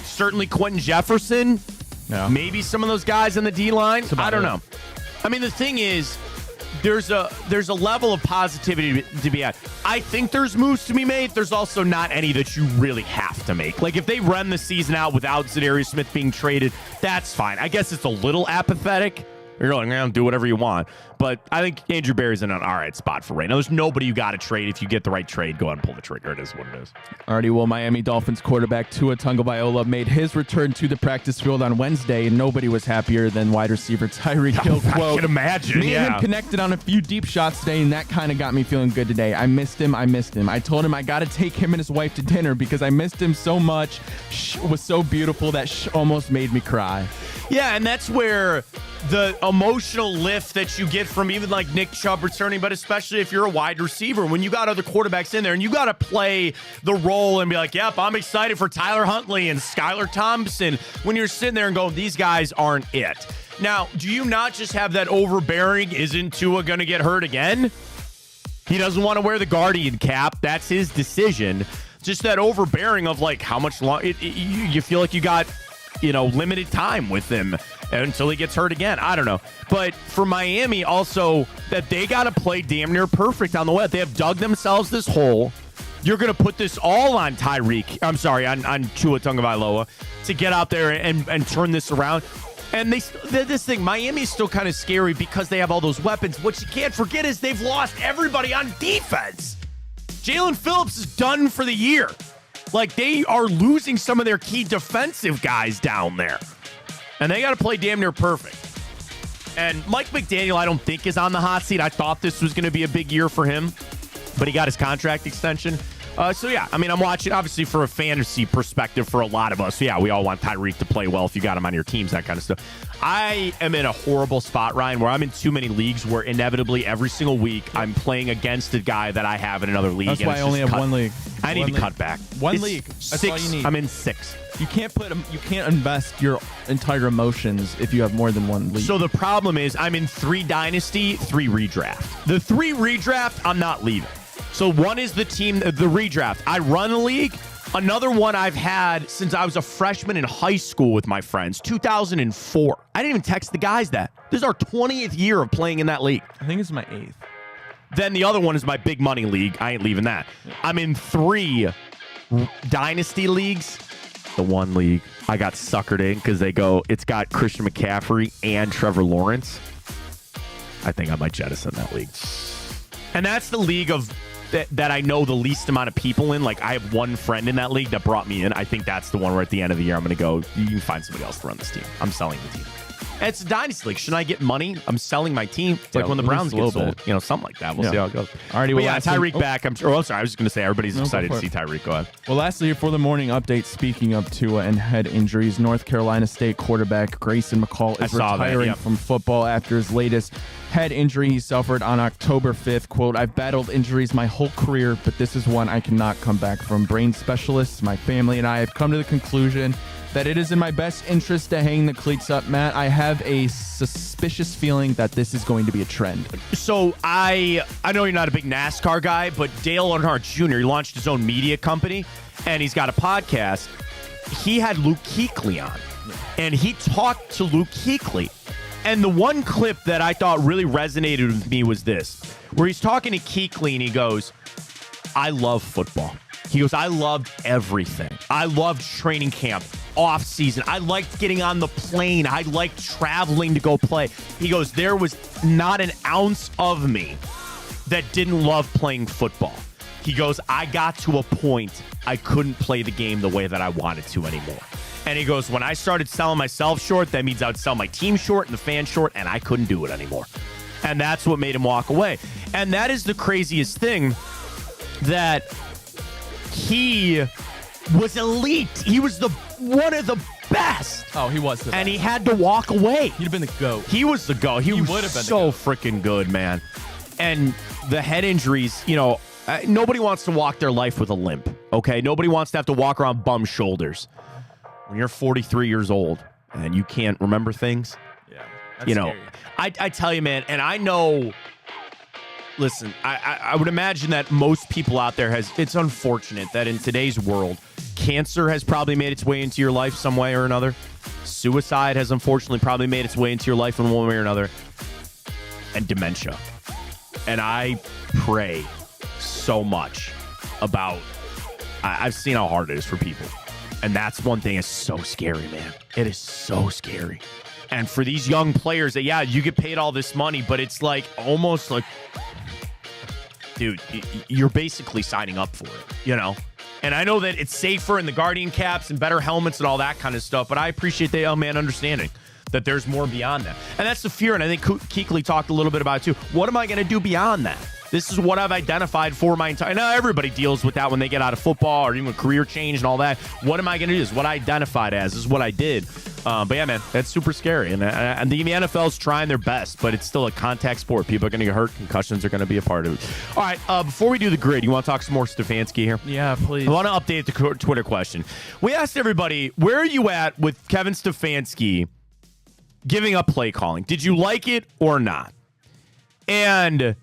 Certainly Quentin Jefferson. Yeah. Maybe some of those guys in the D-line. I don't know. I mean, the thing is, there's a level of positivity to be had. I think there's moves to be made. There's also not any that you really have to make. Like, if they run the season out without Zadarius Smith being traded, that's fine. I guess it's a little apathetic. You're going, do whatever you want. But I think Andrew Berry's in an all right spot for right now. There's nobody you got to trade. If you get the right trade, go ahead and pull the trigger. It is what it is. Alrighty, well, Miami Dolphins quarterback Tua Tagovailoa made his return to the practice field on Wednesday, and nobody was happier than wide receiver Tyreek Hill. I can imagine, Me and him connected on a few deep shots today, and that kind of got me feeling good today. I missed him. I told him I got to take him and his wife to dinner because I missed him so much. It was so beautiful that almost made me cry. Yeah, and that's where the emotional lift that you get from even like Nick Chubb returning, but especially if you're a wide receiver, when you got other quarterbacks in there and you got to play the role and be like, yep, I'm excited for Tyler Huntley and Skylar Thompson, when you're sitting there and going, these guys aren't it. Now, do you not just have that overbearing, isn't Tua going to get hurt again? He doesn't want to wear the Guardian cap. That's his decision. Just that overbearing of like how much long you feel like you got limited time with him until he gets hurt again. I don't know. But for Miami also, that they got to play damn near perfect on the way. They have dug themselves this hole. You're going to put this all on Tyreek. I'm sorry, on Tua Tagovailoa to get out there and turn this around. And this thing, Miami's still kind of scary because they have all those weapons. What you can't forget is they've lost everybody on defense. Jalen Phillips is done for the year. Like, they are losing some of their key defensive guys down there. And they got to play damn near perfect. And Mike McDaniel, I don't think, is on the hot seat. I thought this was going to be a big year for him, but he got his contract extension. So, yeah, I mean, I'm watching, obviously, for a fantasy perspective for a lot of us. Yeah, we all want Tyreek to play well if you got him on your teams, that kind of stuff. I am in a horrible spot, Ryan, where I'm in too many leagues where inevitably every single week I'm playing against a guy that I have in another league. That's why I only have one league. I need to cut back. One league. That's all you need. I'm in 6. You can't invest your entire emotions if you have more than one league. So the problem is I'm in 3 dynasty, 3 redraft. The 3 redraft, I'm not leaving. So one is the team, the redraft. I run a league. Another one I've had since I was a freshman in high school with my friends, 2004. I didn't even text the guys that. This is our 20th year of playing in that league. I think it's my 8th. Then the other one is my big money league. I ain't leaving that. I'm in 3 dynasty leagues. The one league I got suckered in because it's got Christian McCaffrey and Trevor Lawrence. I think I might jettison that league. And that's the league that I know the least amount of people in. Like, I have one friend in that league that brought me in. I think that's the one where at the end of the year I'm going to go, you can find somebody else to run this team. I'm selling the team. And it's a dynasty league. Shouldn't I get money? I'm selling my team. It's like when the Browns get sold. Something like that. We'll see how it goes. Alrighty, well, Tyreek back. I'm sorry. I was just going to say everybody's excited to see Tyreek. Go ahead. Well, lastly, for the morning update, speaking of Tua and head injuries, North Carolina State quarterback Grayson McCall is retiring from football after his latest head injury he suffered on October 5th. Quote, "I've battled injuries my whole career, but this is one I cannot come back from. Brain specialists, my family, and I have come to the conclusion that it is in my best interest to hang the cleats up, Matt. I have a suspicious feeling that this is going to be a trend." So I know you're not a big NASCAR guy, but Dale Earnhardt Jr., he launched his own media company, and he's got a podcast. He had Luke Kuechly on, and he talked to Luke Kuechly. And the one clip that I thought really resonated with me was this, where he's talking to Kuechly, and he goes, "I love football." He goes, "I loved everything. I loved training camp, off season. I liked getting on the plane. I liked traveling to go play." He goes, "There was not an ounce of me that didn't love playing football." He goes, "I got to a point I couldn't play the game the way that I wanted to anymore." And he goes, "When I started selling myself short, that means I would sell my team short and the fans short, and I couldn't do it anymore." And that's what made him walk away. And that is the craziest thing, that he was elite. He was one of the best. Oh, he was the best. And he had to walk away. He'd have been the GOAT. He was the GOAT. He would have been so freaking good, man. And the head injuries, nobody wants to walk their life with a limp, okay? Nobody wants to have to walk around bum shoulders. When you're 43 years old and you can't remember things, that's scary. I tell you, man, and I know, listen, I would imagine that most people out there it's unfortunate that in today's world, cancer has probably made its way into your life some way or another. Suicide has unfortunately probably made its way into your life in one way or another. And dementia. And I pray so much about, I've seen how hard it is for people. And that's one thing. It's so scary, man. It is so scary. And for these young players, that you get paid all this money, but it's like almost like, dude, you're basically signing up for it, And I know that it's safer in the Guardian caps and better helmets and all that kind of stuff, but I appreciate the young man understanding that there's more beyond that. And that's the fear, and I think Kuechly talked a little bit about it too. What am I going to do beyond that? This is what I've identified for my entire... Now, everybody deals with that when they get out of football or even a career change and all that. What am I going to do? This is what I identified as. This is what I did. But yeah, man, that's super scary. And the NFL's trying their best, but it's still a contact sport. People are going to get hurt. Concussions are going to be a part of it. All right, before we do the grid, you want to talk some more Stefanski here? Yeah, please. I want to update the Twitter question. We asked everybody, where are you at with Kevin Stefanski giving up play calling? Did you like it or not? And...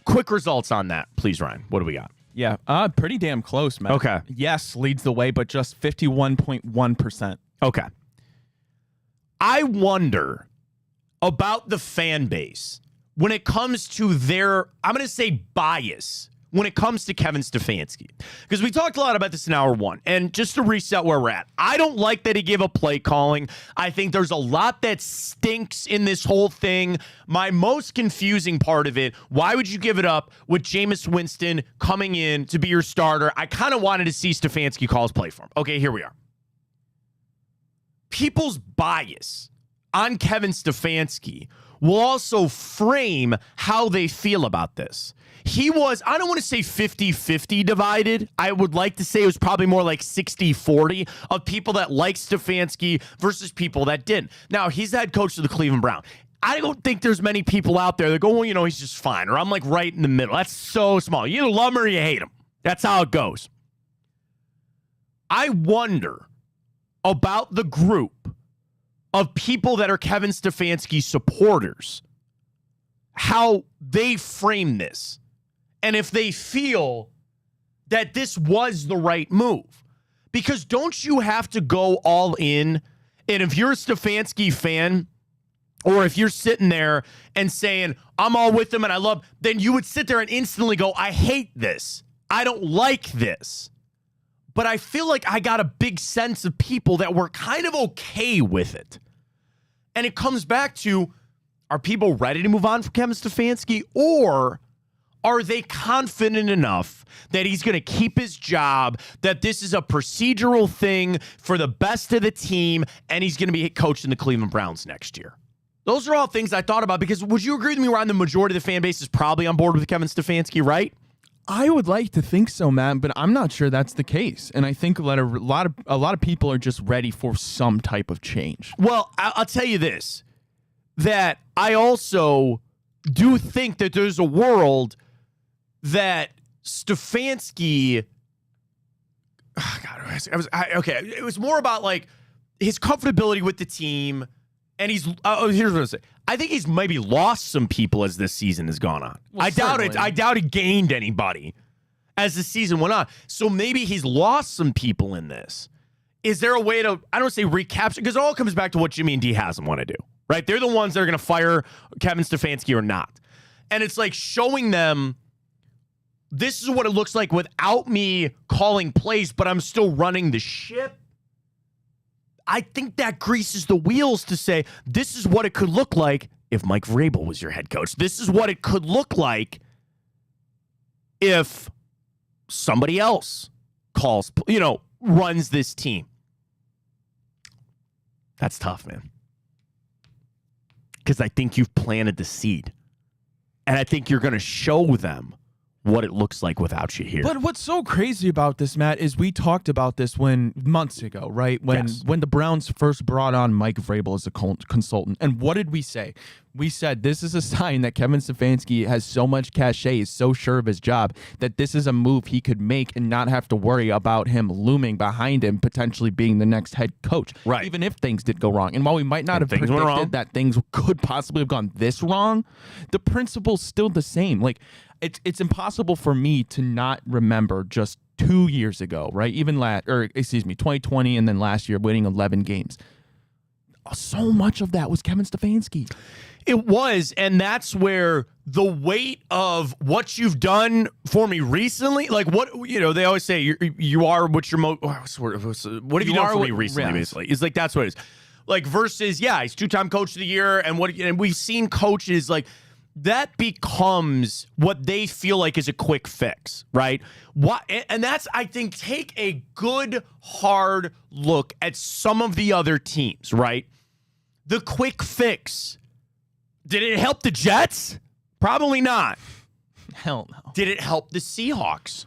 quick results on that, please, Ryan. What do we got? Yeah, pretty damn close, man. Okay. Yes leads the way, but just 51.1%. Okay. I wonder about the fan base when it comes to their, I'm going to say bias, when it comes to Kevin Stefanski. Because we talked a lot about this in hour one. And just to reset where we're at, I don't like that he gave up play calling. I think there's a lot that stinks in this whole thing. My most confusing part of it, why would you give it up with Jameis Winston coming in to be your starter? I kind of wanted to see Stefanski call his play for him. Okay, here we are. People's bias on Kevin Stefanski will also frame how they feel about this. He was, I don't want to say 50-50 divided. I would like to say it was probably more like 60-40 of people that like Stefanski versus people that didn't. Now, he's the head coach of the Cleveland Browns. I don't think there's many people out there that go, well, you know, he's just fine. Or I'm like right in the middle. That's so small. You either love him or you hate him. That's how it goes. I wonder about the group of people that are Kevin Stefanski supporters, how they frame this, and if they feel that this was the right move. Because don't you have to go all in? And if you're a Stefanski fan, or if you're sitting there and saying, I'm all with him and I love, then you would sit there and instantly go, I hate this. I don't like this. But I feel like I got a big sense of people that were kind of okay with it. And it comes back to, are people ready to move on from Kevin Stefanski, or are they confident enough that he's going to keep his job, that this is a procedural thing for the best of the team, and he's going to be coaching the Cleveland Browns next year? Those are all things I thought about, because would you agree with me where the majority of the fan base is probably on board with Kevin Stefanski, right? I would like to think so, man, but I'm not sure that's the case. And I think a lot of people are just ready for some type of change. Well, I'll tell you this, that I also do think that there's a world that Stefanski, it was more about like his comfortability with the team. And he's, here's what I say. I think he's maybe lost some people as this season has gone on. Well, I doubt he gained anybody as the season went on. So maybe he's lost some people in this. Is there a way to, I don't say recapture, because it all comes back to what Jimmy and D Haslam want to do, right? They're the ones that are going to fire Kevin Stefanski or not. And it's like showing them, this is what it looks like without me calling plays, but I'm still running the ship. I think that greases the wheels to say, this is what it could look like if Mike Vrabel was your head coach. This is what it could look like if somebody else runs this team. That's tough, man. Because I think you've planted the seed. And I think you're going to show them what it looks like without you here. But what's so crazy about this, Matt, is we talked about this months ago, right? When the Browns first brought on Mike Vrabel as a consultant. And what did we say? We said this is a sign that Kevin Stefanski has so much cachet, is so sure of his job, that this is a move he could make and not have to worry about him looming behind him, potentially being the next head coach. Right. Even if things did go wrong. And while we might not have predicted that things could possibly have gone this wrong, the principle's still the same. Like, it's impossible for me to not remember just 2 years ago, right? 2020 and then last year winning 11 games. So much of that was Kevin Stefanski. It was, and that's where the weight of what you've done for me recently, like what, they always say you are what you're what have you done for me recently, basically. It's like, that's what it is. Like versus, he's two-time coach of the year, and we've seen coaches like, that becomes what they feel like is a quick fix, right? And that's, I think, take a good, hard look at some of the other teams, right? The quick fix. Did it help the Jets? Probably not. Hell no. Did it help the Seahawks?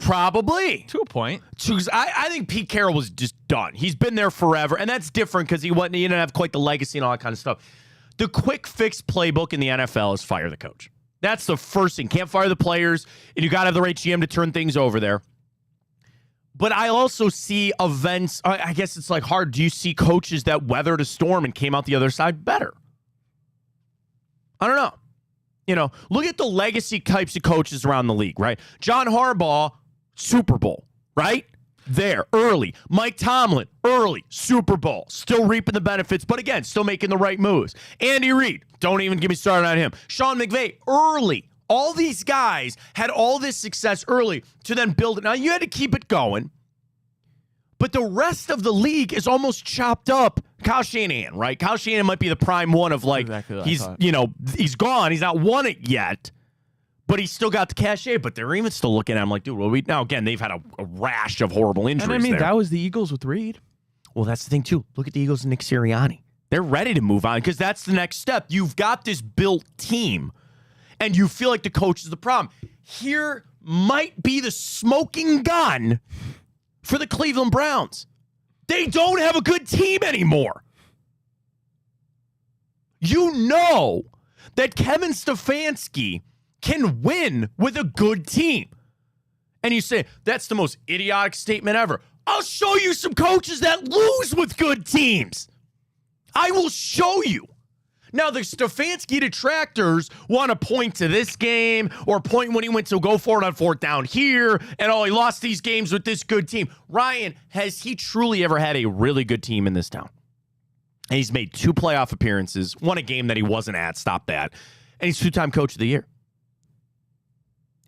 Probably. To a point. I think Pete Carroll was just done. He's been there forever, and that's different because he didn't have quite the legacy and all that kind of stuff. The quick fix playbook in the NFL is fire the coach. That's the first thing. Can't fire the players, and you got to have the right GM to turn things over there. But I also see events. I guess it's like hard. Do you see coaches that weathered a storm and came out the other side better? I don't know. look at the legacy types of coaches around the league, right? John Harbaugh, Super Bowl, right? There, early. Mike Tomlin, early, Super Bowl. Still reaping the benefits, but again, still making the right moves. Andy Reid, don't even get me started on him. Sean McVay, early. All these guys had all this success early to then build it. Now, you had to keep it going. But the rest of the league is almost chopped up. Kyle Shanahan, right? Kyle Shanahan might be the prime one of Exactly he's gone. He's not won it yet. But he's still got the cachet. But they're even still looking at him like, dude, now again, they've had a rash of horrible injuries. And there. that was the Eagles with Reid. Well, that's the thing, too. Look at the Eagles and Nick Sirianni. They're ready to move on because that's the next step. You've got this built team, and you feel like the coach is the problem. Here might be the smoking gun for the Cleveland Browns. They don't have a good team anymore. You know that Kevin Stefanski can win with a good team. And you say, that's the most idiotic statement ever. I'll show you some coaches that lose with good teams. I will show you. Now, the Stefanski detractors want to point to this game or point when he went to go for it on fourth down here and, he lost these games with this good team. Ryan, has he truly ever had a really good team in this town? And he's made 2 playoff appearances, won a game that he wasn't at, stop that, and he's 2-time coach of the year.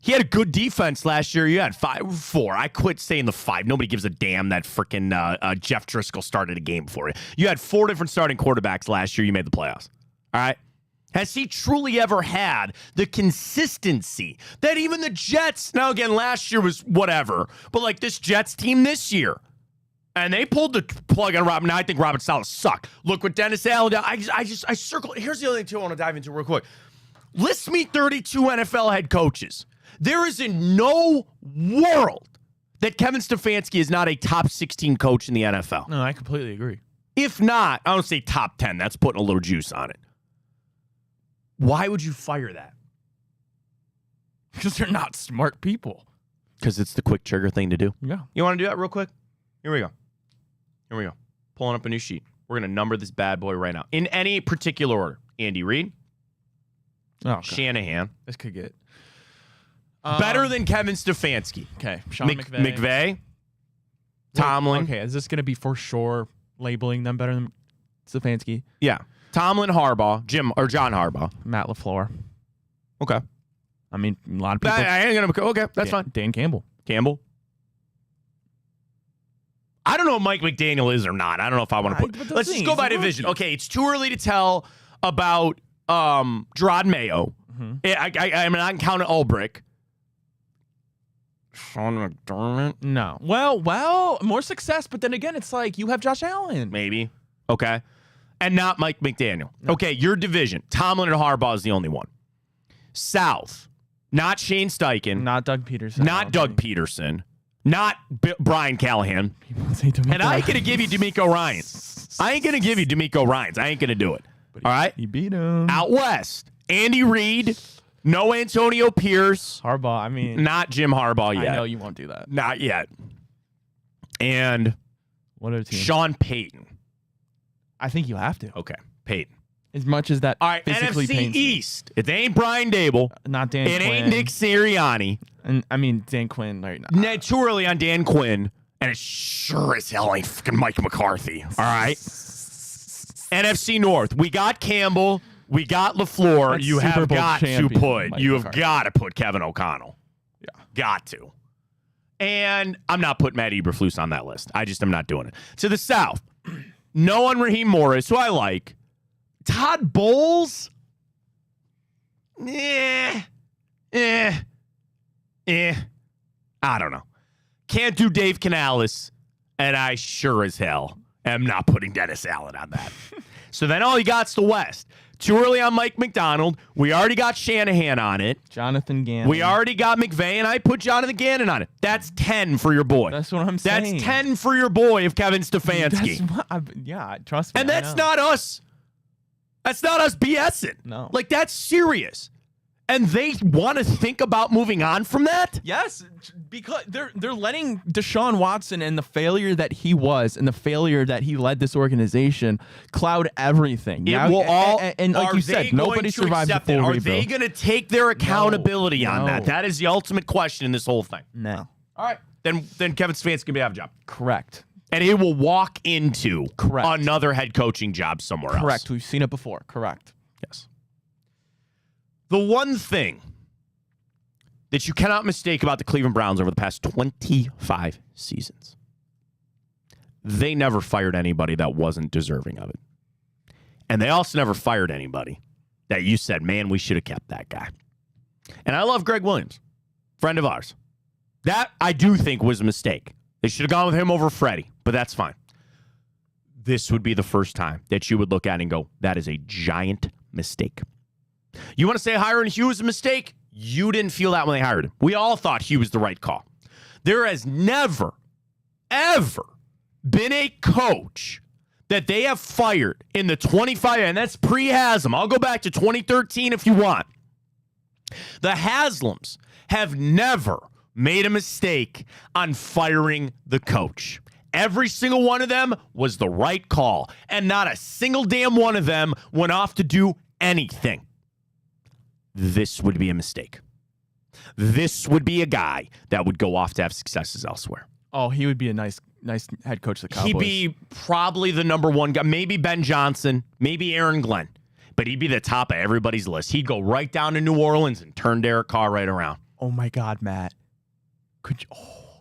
He had a good defense last year. You had 4. I quit saying the 5. Nobody gives a damn that freaking Jeff Driscoll started a game for you. You had 4 different starting quarterbacks last year. You made the playoffs. All right? Has he truly ever had the consistency that even the Jets, now again, last year was whatever, but like this Jets team this year, and they pulled the plug on Robin. Now I think Robert Saleh sucked. Look what Dennis Allen did. I circled. Here's the other thing, too, I want to dive into real quick. List me 32 NFL head coaches. There is in no world that Kevin Stefanski is not a top 16 coach in the NFL. No, I completely agree. If not, I don't say top 10. That's putting a little juice on it. Why would you fire that? Because they're not smart people. Because it's the quick trigger thing to do. Yeah. You want to do that real quick? Here we go. Pulling up a new sheet. We're going to number this bad boy right now. In any particular order. Andy Reid. Oh, okay. Shanahan. This could get... better than Kevin Stefanski. Okay. Sean McVay. Tomlin. Okay, is this going to be for sure labeling them better than Stefanski? Yeah. Tomlin, Harbaugh, John Harbaugh. Matt LaFleur. Okay. I mean, a lot of people... I ain't going to... Okay, that's fine. Dan Campbell. I don't know if Mike McDaniel is or not. I don't know if I want to put... Let's just go by division. Okay, it's too early to tell about Gerard Mayo. Mm-hmm. I'm not counting Ulbrich. Sean McDermott? No. Well, more success, but then again, it's like you have Josh Allen. Maybe. Okay. And not Mike McDaniel. No. Okay, your division. Tomlin and Harbaugh is the only one. South. Not Shane Steichen. Not Doug Peterson. Not Doug Peterson. Not Brian Callahan. And I ain't going to give you D'Amico Ryans. I ain't going to do it. All right? You beat him. Out west. Andy Reid. No Antonio Pierce. Harbaugh, I mean. Not Jim Harbaugh yet. I know you won't do that. Not yet. And what other team? Sean Payton. I think you have to. Okay. Payton. As much as that. All right, physically NFC pains East. It ain't Brian Dable. Not Dan Quinn. It ain't Nick Sirianni. And I mean, Dan Quinn right now. Too early on Dan Quinn. And it sure as hell ain't fucking Mike McCarthy. All right? NFC North. We got Campbell. We got LaFleur. That's You have got to put. Mike You have McCarthy. got to put Kevin O'Connell. Yeah. Got to. And I'm not putting Matt Eberflus on that list. I just am not doing it. To the South. No one Raheem Morris, who I like. Todd Bowles? I don't know. Can't do Dave Canales, and I sure as hell am not putting Dennis Allen on that. So then all you got's the West. Too early on Mike McDonald. We already got Shanahan on it. Jonathan Gannon. We already got McVay, and I put Jonathan Gannon on it. That's 10 for your boy. That's what I'm saying. That's 10 for your boy of Kevin Stefanski. Trust me. And that's not us. That's not us BSing. No. Like, that's serious. And they want to think about moving on from that? Yes, because they're letting Deshaun Watson and the failure that he was and the failure that he led this organization cloud everything. It will all, and like you said, nobody survives a full rebuild. Are they going to take their accountability on that? That is the ultimate question in this whole thing. No. All right. Then Kevin Stefanski can have a job. Correct. And he will walk into another head coaching job somewhere else. Correct. We've seen it before. Correct. Yes. The one thing that you cannot mistake about the Cleveland Browns over the past 25 seasons, they never fired anybody that wasn't deserving of it. And they also never fired anybody that you said, man, we should have kept that guy. And I love Greg Williams, friend of ours. That I do think was a mistake. They should have gone with him over Freddie, but that's fine. This would be the first time that you would look at it and go, that is a giant mistake. You want to say hiring Hugh was a mistake? You didn't feel that when they hired him. We all thought Hugh was the right call. There has never, ever been a coach that they have fired in the 25, and that's pre-Haslam. I'll go back to 2013 if you want. The Haslams have never made a mistake on firing the coach. Every single one of them was the right call, and not a single damn one of them went off to do anything. This would be a mistake. This would be a guy that would go off to have successes elsewhere. Oh, he would be a nice head coach of the Cowboys. He'd be probably the number one guy. Maybe Ben Johnson, maybe Aaron Glenn. But he'd be the top of everybody's list. He'd go right down to New Orleans and turn Derek Carr right around. Oh, my God, Matt.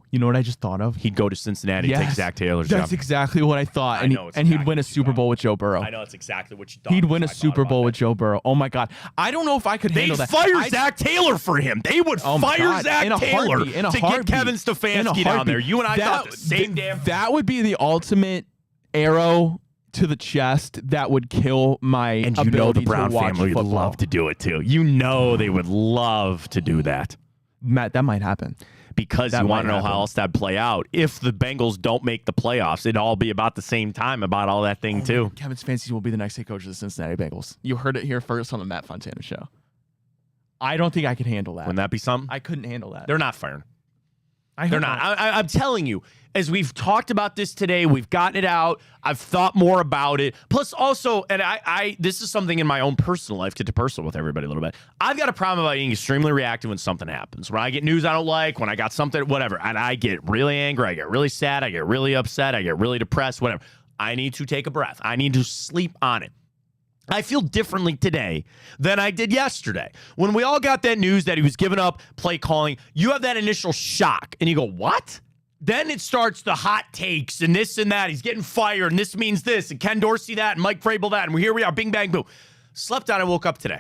You know what I just thought of? He'd go to Cincinnati and take Zach Taylor's job. That's exactly what I thought. And he'd win a Super Bowl with Joe Burrow. I know it's exactly what you thought. He'd win a Super Bowl with Joe Burrow. Oh, my God. I don't know if I could handle that. They'd fire Zach Taylor for him. They would fire Zach Taylor to get Kevin Stefanski down there. You and I thought the same damn thing. That would be the ultimate arrow to the chest that would kill my ability to watch football. And you know the Brown family would love to do it, too. You know they would love to do that. Matt, that might happen. Because you want to know how else that'd play out. If the Bengals don't make the playoffs, it'd all be about the same time about all that thing, too. Kevin Stefanski will be the next head coach of the Cincinnati Bengals. You heard it here first on the Matt Fontana show. I don't think I could handle that. Wouldn't that be something? I couldn't handle that. They're not firing. They're not. I'm telling you, as we've talked about this today, we've gotten it out. I've thought more about it. Plus, also, and this is something in my own personal life, get to personal with everybody a little bit. I've got a problem about being extremely reactive when something happens. When I get news I don't like, when I got something, whatever, and I get really angry, I get really sad, I get really upset, I get really depressed, whatever. I need to take a breath. I need to sleep on it. I feel differently today than I did yesterday. When we all got that news that he was giving up play calling, you have that initial shock, and you go, what? Then it starts the hot takes and this and that. He's getting fired, and this means this, and Ken Dorsey that, and Mike Vrabel that, and here we are, bing, bang, boom. Slept on and woke up today.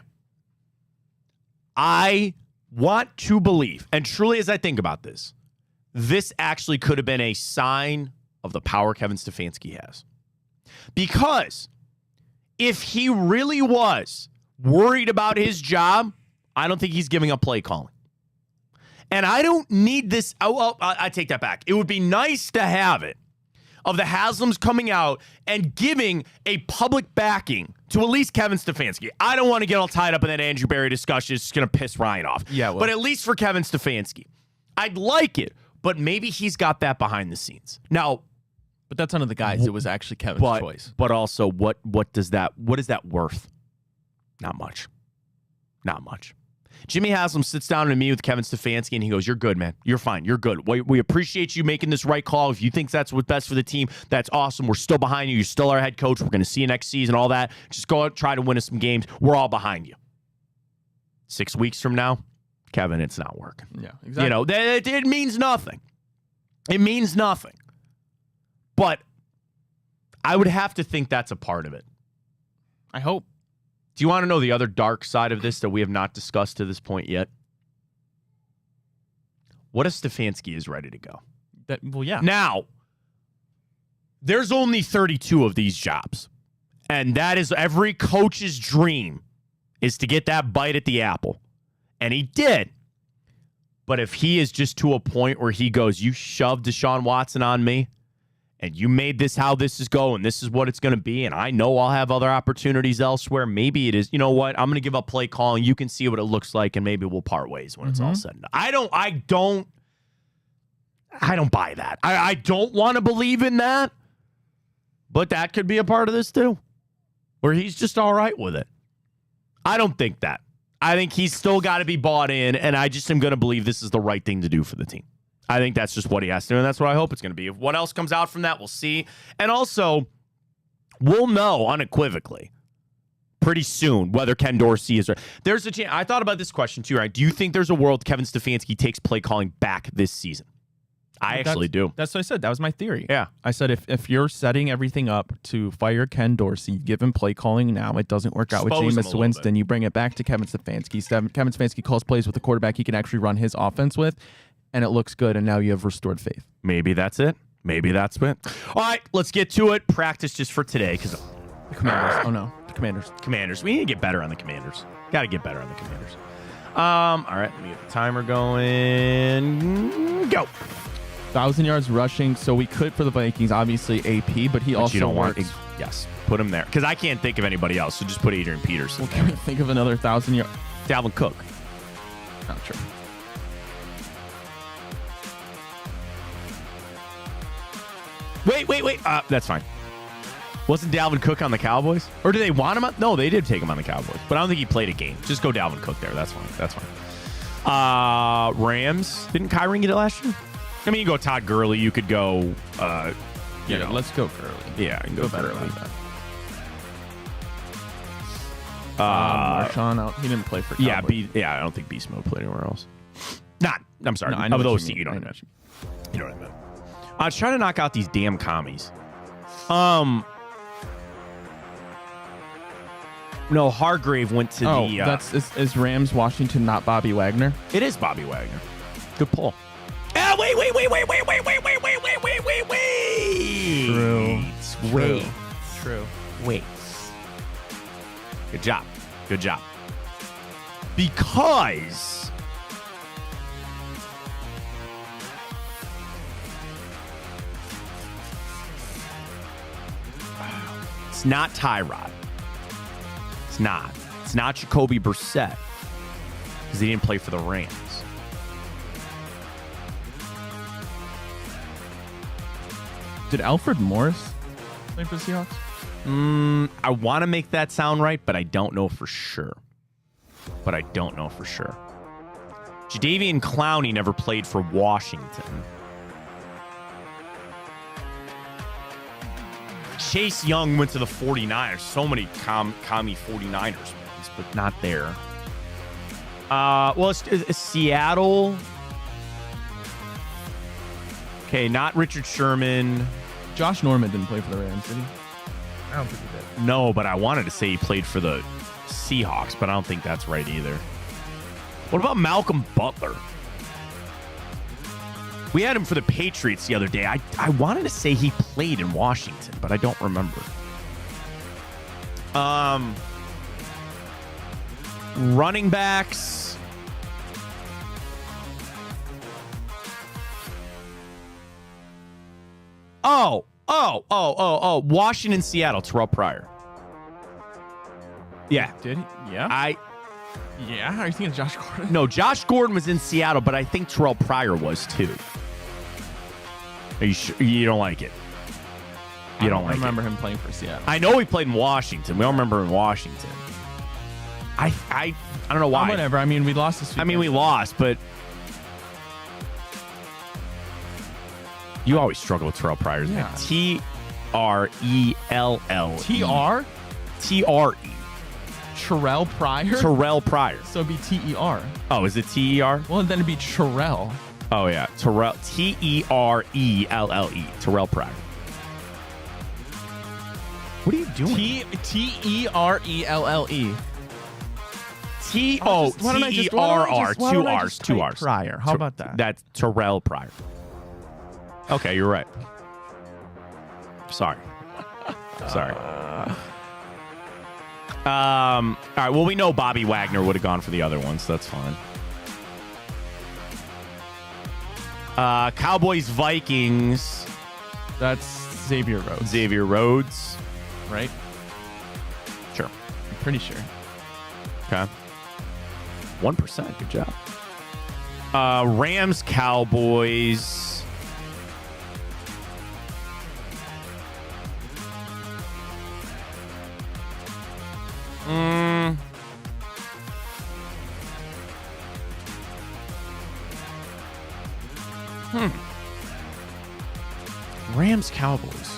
I want to believe, and truly as I think about this, this actually could have been a sign of the power Kevin Stefanski has. Because if he really was worried about his job, I don't think he's giving up play calling. And I don't need this. I take that back. It would be nice to have it of the Haslams coming out and giving a public backing to at least Kevin Stefanski. I don't want to get all tied up in that Andrew Berry discussion. It's just going to piss Ryan off. Yeah, well. But at least for Kevin Stefanski, I'd like it. But maybe he's got that behind the scenes. Now, but that's none of the guys. It was actually Kevin's choice. But also, what is that worth? Not much. Not much. Jimmy Haslam sits down to me with Kevin Stefanski, and he goes, you're good, man. You're fine. You're good. We appreciate you making this right call. If you think that's what's best for the team, that's awesome. We're still behind you. You're still our head coach. We're going to see you next season, all that. Just go out, try to win us some games. We're all behind you. 6 weeks from now, Kevin, it's not working. Yeah, exactly. You know, it means nothing. It means nothing. But I would have to think that's a part of it. I hope. Do you want to know the other dark side of this that we have not discussed to this point yet? What if Stefanski is ready to go? Well, yeah. Now, there's only 32 of these jobs. And that is every coach's dream is to get that bite at the apple. And he did. But if he is just to a point where he goes, you shoved Deshaun Watson on me, and you made this how this is going, this is what it's going to be, and I know I'll have other opportunities elsewhere. Maybe it is, you know what? I'm going to give up play calling. You can see what it looks like, and maybe we'll part ways when it's all said and done. I don't buy that. I don't want to believe in that, but that could be a part of this too, where he's just all right with it. I don't think that. I think he's still got to be bought in, and I just am going to believe this is the right thing to do for the team. I think that's just what he has to do, and that's what I hope it's going to be. If what else comes out from that, we'll see. And also, we'll know unequivocally pretty soon whether Ken Dorsey is right. There's a chance. I thought about this question too, right? Do you think there's a world Kevin Stefanski takes play calling back this season? I actually do. That's what I said. That was my theory. Yeah. I said if you're setting everything up to fire Ken Dorsey, give him play calling now, it doesn't work out with Jameis Winston, you bring it back to Kevin Stefanski. Kevin Stefanski calls plays with the quarterback he can actually run his offense with, and it looks good, and now you have restored faith. Maybe that's it. Maybe that's it. All right, let's get to it. Practice just for today. Because the Commanders. Oh, no. The Commanders. Commanders. We need to get better on the Commanders. Got to get better on the Commanders. All right, let me get the timer going. Go. 1,000 yards rushing, so we could for the Vikings, obviously AP, but he also you don't works. Want, yes, put him there. Because I can't think of anybody else, so just put Adrian Peterson. Well, can we think of another 1,000 yards? Dalvin Cook. Not true. Wait. That's fine. Wasn't Dalvin Cook on the Cowboys? Or did they want him on? No, they did take him on the Cowboys. But I don't think he played a game. Just go Dalvin Cook there. That's fine. Rams. Didn't Kyron get it last year? I mean, you go Todd Gurley. You could go, let's go Gurley. Yeah, I can go better Gurley. like that. Marshawn out. He didn't play for Cowboys. I don't think Beast Mode played anywhere else. I'm sorry. No, I know of what those, you you know mean. what I meant. You know what I meant. I was trying to knock out these damn commies. No, Hargrave went to the... is Rams Washington not Bobby Wagner? It is Bobby Wagner. Good pull. Wait. True. Wait. Good job. Because it's not Tyrod. It's not Jacoby Brissett because he didn't play for the Rams. Did Alfred Morris play for the Seahawks? I want to make that sound right, but I don't know for sure. Jadeveon Clowney never played for Washington. Chase Young went to the 49ers. So many commie 49ers ones, but not there. It's Seattle. Okay, not Richard Sherman. Josh Norman didn't play for the Rams, did he? I don't think he did. No, but I wanted to say he played for the Seahawks, but I don't think that's right either. What about Malcolm Butler? We had him for the Patriots the other day. I wanted to say he played in Washington, but I don't remember. Running backs. Oh. Washington, Seattle, Terrell Pryor. Yeah. Did he? Yeah. Are you thinking of Josh Gordon? No, Josh Gordon was in Seattle, but I think Terrell Pryor was too. Are you sure? You don't like it? You don't like it? I remember him playing for Seattle. I know he played in Washington. We all remember him in Washington. I don't know why. Whatever. I mean, we lost this week. I mean, we lost, but you always struggle with Terrell Pryor's name. T-R-E-L-L. T-R? T-R-E. Terrell Pryor? Terrell Pryor. So it'd be T-E-R. Oh, is it T-E-R? Well, then it'd be Terrell. Oh, yeah. Terrell. T-E-R-E-L-L-E. Terrell Pryor. What are you doing? T-E-R-E-L-L-E. T-E-R-R. Two R's. Pryor. How about that? That's Terrell Pryor. Okay, you're right. Sorry. All right, well, we know Bobby Wagner would have gone for the other ones. So that's fine. Cowboys, Vikings. That's Xavier Rhodes. Xavier Rhodes. Right? Sure. I'm pretty sure. Okay. 1%. Good job. Rams, Cowboys. Rams, Cowboys. Rams, Cowboys.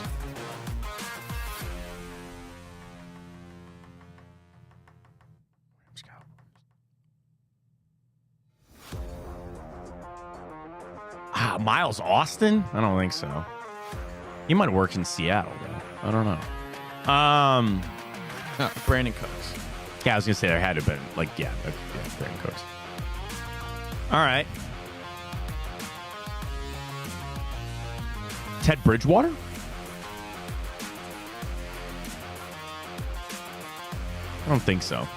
Miles Austin? I don't think so. He might have worked in Seattle, though. I don't know. Brandon Cooks. Yeah, I was going to say there had to have been, Brandon Cooks. All right. Ted Bridgewater? I don't think so.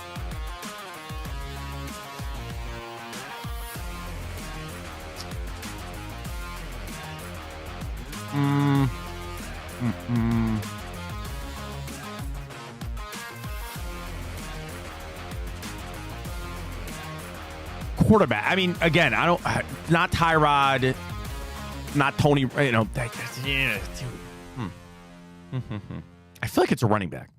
Quarterback. I mean, again, not Tyrod, not Tony. I feel like it's a running back.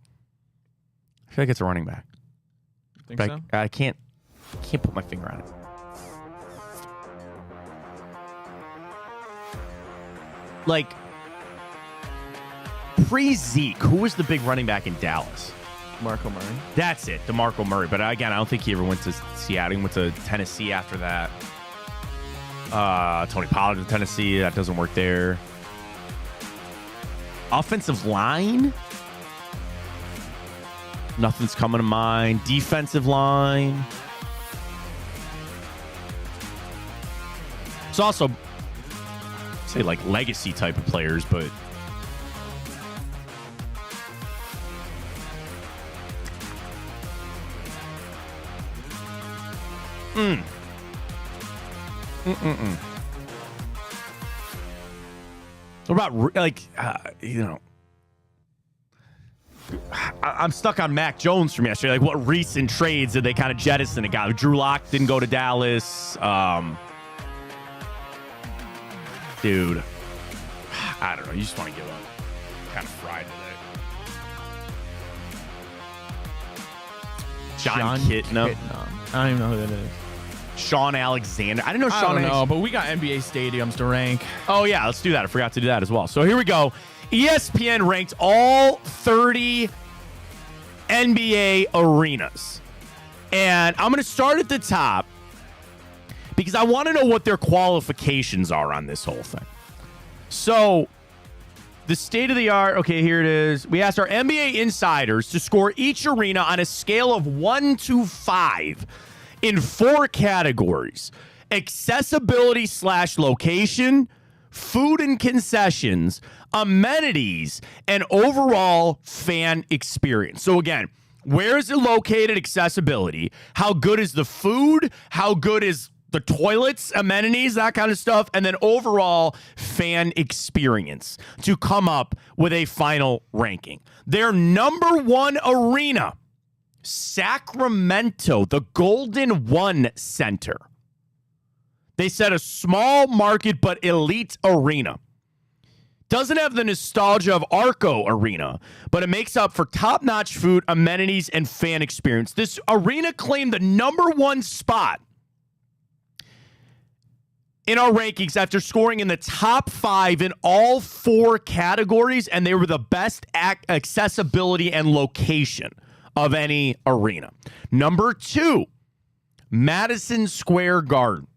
Think so? I can't put my finger on it. Like pre-Zeke, who was the big running back in Dallas? Marco Murray. That's it, DeMarco Murray. But again, I don't think he ever went to Seattle. He went to Tennessee after that. Tony Pollard in Tennessee. That doesn't work there. Offensive line? Nothing's coming to mind. Defensive line? It's also, say, like legacy type of players, but What about, I'm stuck on Mac Jones from yesterday. Like, what recent trades did they kind of jettison a guy? Drew Lock didn't go to Dallas. Dude, I don't know. You just want to give up. Kind of fried today. John Kitna. I don't even know who that is. Sean Alexander. I didn't know I Sean don't know, but we got NBA stadiums to rank. Oh, yeah. Let's do that. I forgot to do that as well. So here we go. ESPN ranked all 30 NBA arenas. And I'm going to start at the top because I want to know what their qualifications are on this whole thing. So the state of the art, okay, here it is. We asked our NBA insiders to score each arena on a scale of 1 to 5 in 4 categories: accessibility / location, food and concessions, amenities, and overall fan experience. So again, where is it located? Accessibility. How good is the food? How good is the toilets, amenities, that kind of stuff? And then overall fan experience to come up with a final ranking. Their number 1 arena, Sacramento, the Golden One Center. They said a small market but elite arena. Doesn't have the nostalgia of Arco Arena, but it makes up for top-notch food, amenities, and fan experience. This arena claimed the number 1 spot in our rankings after scoring in the top 5 in all 4 categories, and they were the best accessibility and location of any arena. Number 2, Madison Square Garden.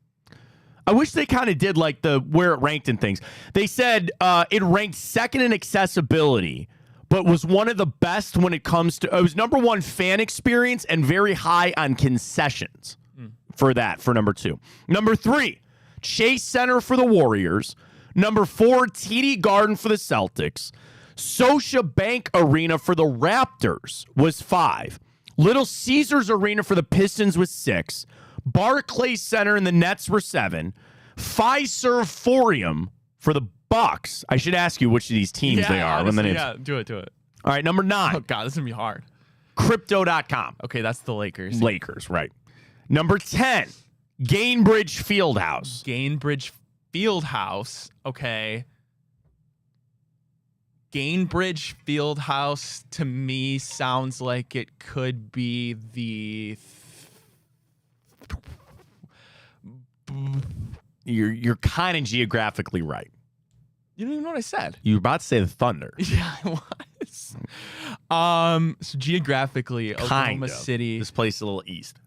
I wish they kind of did like the where it ranked in things. They said it ranked 2nd in accessibility, but was one of the best when it comes to, it was number 1 fan experience and very high on concessions for number 2. Number 3, Chase Center for the Warriors. Number 4, TD Garden for the Celtics. Scotiabank Arena for the Raptors was 5. Little Caesars Arena for the Pistons was 6. Barclays Center and the Nets were 7. Fiserv Forum for the Bucks. I should ask you which of these teams they are. Honestly, do it. All right, number 9. Oh, God, this is going to be hard. Crypto.com. Okay, that's the Lakers. Lakers, right. Number 10, Gainbridge Fieldhouse. Gainbridge Fieldhouse. Okay. Gainbridge Fieldhouse to me sounds like it could be the You're kind of geographically right. You don't even know what I said. You were about to say the Thunder. Yeah, I was. So geographically, Oklahoma City. This place is a little east.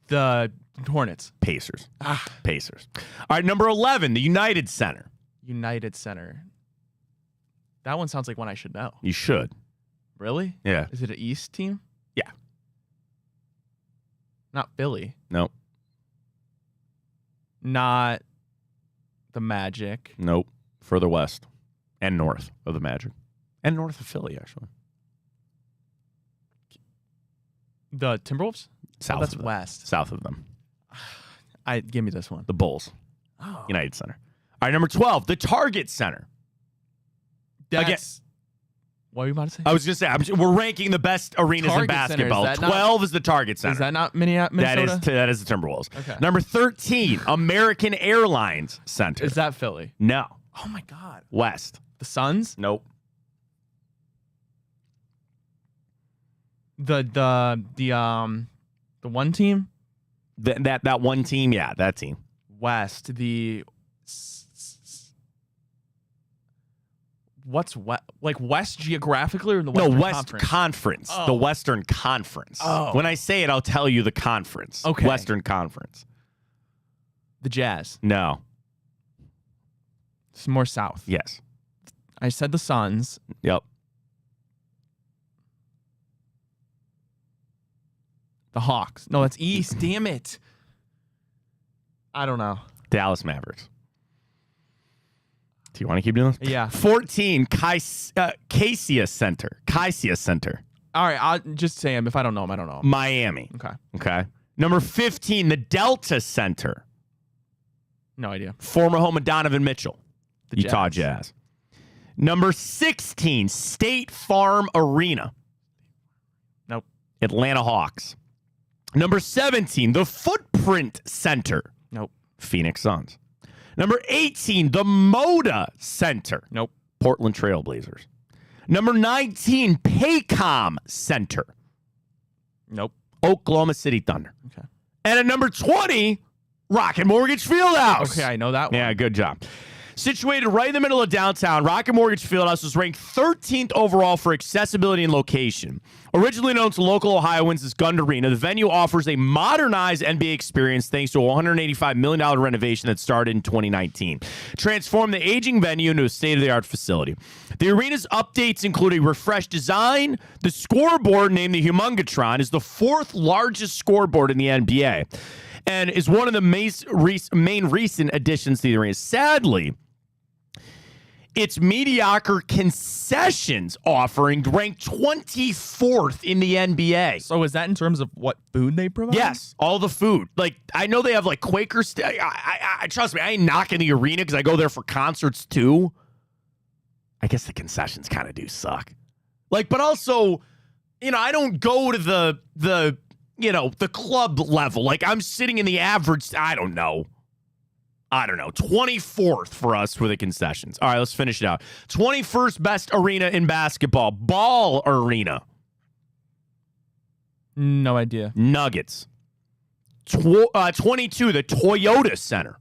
The Hornets. Pacers. Pacers. All right, number 11, the United Center. United Center. That one sounds like one I should know. You should. Really? Yeah. Is it an East team? Yeah. Not Philly. Nope. Not the Magic. Nope. Further west and north of the Magic. And north of Philly, actually. The Timberwolves? South that's of them. west. South of them. Give me this one. The Bulls. Oh. United Center. All right, number 12, the Target Center. That's, what were you about to say? I was going to say, we're ranking the best arenas in Target Center, basketball. is that 12 is the Target Center. Is that not Minnesota? That is the Timberwolves. Okay. Number 13, American Airlines Center. Is that Philly? No. Oh, my God. West. The Suns? Nope. The one team? That one team, yeah, that team. West. What's like West geographically or the Western West Conference. Oh. The Western Conference. Oh. When I say it, I'll tell you the conference. Okay. Western Conference. The Jazz. No. It's more south. Yes. I said the Suns. Yep. The Hawks. No, that's East. Damn it. I don't know. Dallas Mavericks. Do you want to keep doing this? Yeah. 14, Casia Center. Casia Center. All right. I'll just say him. If I don't know him, I don't know him. Miami. Okay. Okay. Number 15, the Delta Center. No idea. Former home of Donovan Mitchell. The Utah Jazz. Number 16, State Farm Arena. Nope. Atlanta Hawks. Number 17, the Footprint Center. Nope. Phoenix Suns. Number 18, the Moda Center. Nope. Portland Trail Blazers. Number 19, Paycom Center. Nope. Oklahoma City Thunder. Okay. And at number 20, Rocket Mortgage Fieldhouse. Okay, I know that one. Yeah, good job. Situated right in the middle of downtown, Rocket Mortgage Fieldhouse was ranked 13th overall for accessibility and location. Originally known to local Ohioans as Gund Arena, the venue offers a modernized NBA experience thanks to a $185 million renovation that started in 2019. Transformed the aging venue into a state-of-the-art facility. The arena's updates include a refreshed design. The scoreboard, named the Humongatron, is the 4th largest scoreboard in the NBA and is one of the main recent additions to the arena. Sadly, its mediocre concessions offering ranked 24th in the NBA. So is that in terms of what food they provide? Yes, all the food. Like, I know they have like Quaker. I trust me, I ain't knocking the arena because I go there for concerts too. I guess the concessions kind of do suck. Like, but also, I don't go to the club level. Like, I'm sitting in the average. I don't know. 24th for us for the concessions. All right, let's finish it out. 21st best arena in basketball. Ball Arena. No idea. Nuggets. 22, the Toyota Center.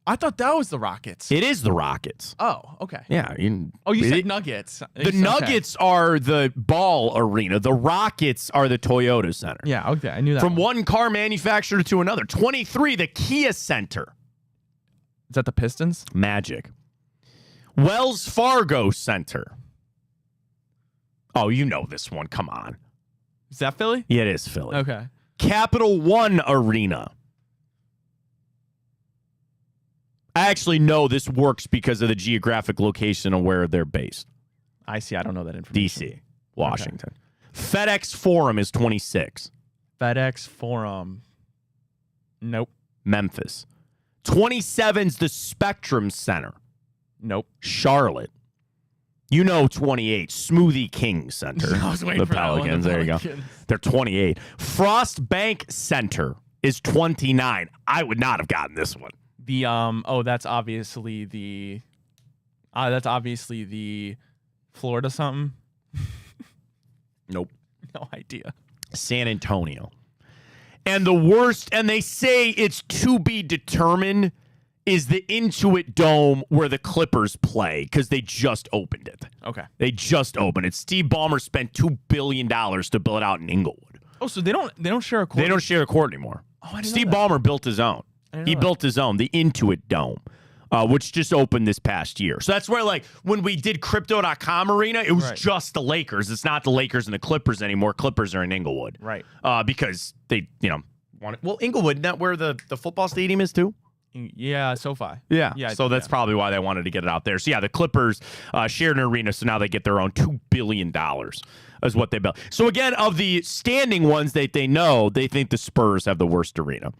I thought that was the Rockets. It is the Rockets. Oh, okay. Yeah. You said Nuggets. The Nuggets are the Ball Arena. The Rockets are the Toyota Center. Yeah, okay. I knew that. From one car manufacturer to another. 23, the Kia Center. Is that the Pistons? Magic. Wells Fargo Center. Oh, you know this one. Come on. Is that Philly? Yeah, it is Philly. Okay. Capital One Arena. I actually know this works because of the geographic location of where they're based. I see. I don't know that information. D.C., Washington. Okay. FedEx Forum is 26. FedEx Forum. Nope. Memphis. 27's the Spectrum Center. Nope. Charlotte. 28, Smoothie King Center. I was waiting the for that one, Pelicans. the There you go. Pelicans. They're 28. Frost Bank Center is 29. I would not have gotten this one. That's obviously the Florida something. Nope. No idea. San Antonio. And the worst, and they say it's to be determined, is the Intuit Dome where the Clippers play because they just opened it. Okay. They just opened it. Steve Ballmer spent $2 billion to build it out in Inglewood. Oh, so they don't share a court? They don't share a court anymore. Oh, I didn't Steve know that. Ballmer built his own. He built his own, the Intuit Dome, which just opened this past year. So that's where, like, when we did Crypto.com Arena, it was just the Lakers. It's not the Lakers and the Clippers anymore. Clippers are in Inglewood. Right. Because they, want it. Well, Inglewood, not where the football stadium is, too? Yeah, SoFi. Yeah. So that's probably why they wanted to get it out there. So, yeah, the Clippers shared an arena, so now they get their own $2 billion is what they built. So, again, of the standing ones that they know, they think the Spurs have the worst arena.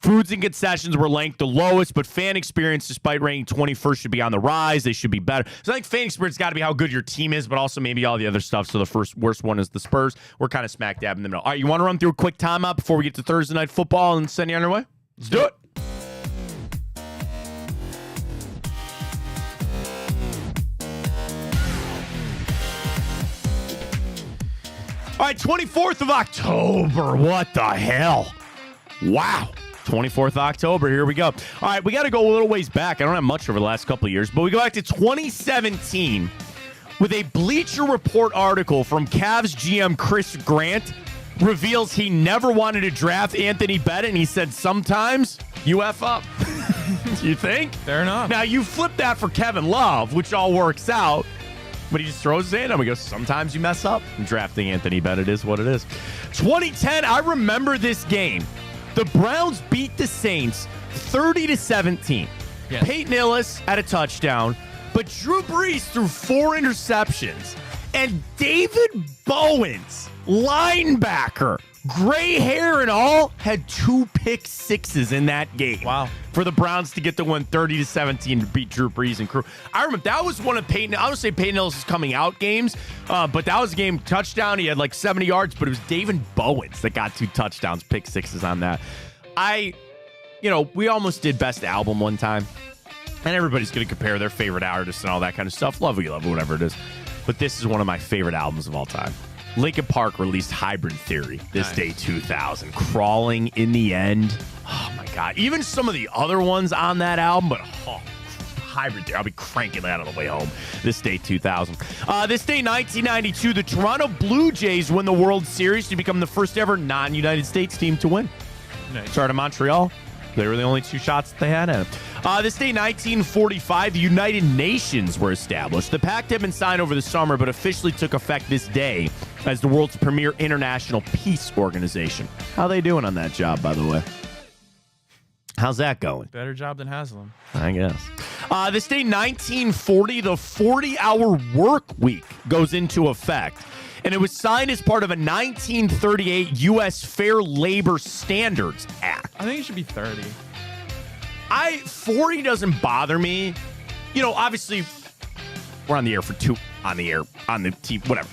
Foods and concessions were ranked the lowest, but fan experience, despite ranking 21st, should be on the rise. They should be better. So I think fan experience got to be how good your team is, but also maybe all the other stuff. So the worst one is the Spurs. We're kind of smack dab in the middle. All right, you want to run through a quick timeout before we get to Thursday Night Football and send you on your way? Let's do it. All right, 24th of October. What the hell? Wow. 24th of October. Here we go. All right, we got to go a little ways back. I don't have much over the last couple of years, but we go back to 2017 with a Bleacher Report article from Cavs GM Chris Grant reveals he never wanted to draft Anthony Bennett, and he said, sometimes you F up. You think? Fair enough. Now, you flip that for Kevin Love, which all works out, but he just throws his hand up. He goes, sometimes you mess up. And drafting Anthony Bennett is what it is. 2010, I remember this game. The Browns beat the Saints 30-17. Yes. Peyton Hillis had a touchdown, but Drew Brees threw 4 interceptions. And David Bowens, linebacker, gray hair and all, had 2 pick sixes in that game. Wow. For the Browns to get the win 30-17 to beat Drew Brees and crew. I remember that was one of Peyton. I would say Peyton Hillis' coming out games, but that was a game touchdown. He had like 70 yards, but it was David Bowens that got 2 touchdowns, pick sixes on that. We almost did best album one time, and everybody's going to compare their favorite artists and all that kind of stuff. Love it, whatever it is. But this is one of my favorite albums of all time. Linkin Park released Hybrid Theory this day 2000. Crawling in the End. Oh, my God. Even some of the other ones on that album, but Hybrid Theory. I'll be cranking that on the way home this day 2000. This day 1992, the Toronto Blue Jays win the World Series to become the first ever non-United States team to win. Nice. Started in Montreal. They were the only 2 shots that they had at him. This day, 1945, the United Nations were established. The pact had been signed over the summer, but officially took effect this day as the world's premier international peace organization. How are they doing on that job, by the way? How's that going? Better job than Haslam. I guess. This day, 1940, the 40-hour work week goes into effect. And it was signed as part of a 1938 U.S. Fair Labor Standards Act. I think it should be 30. 40 doesn't bother me. Obviously, we're on the air for on the team, whatever.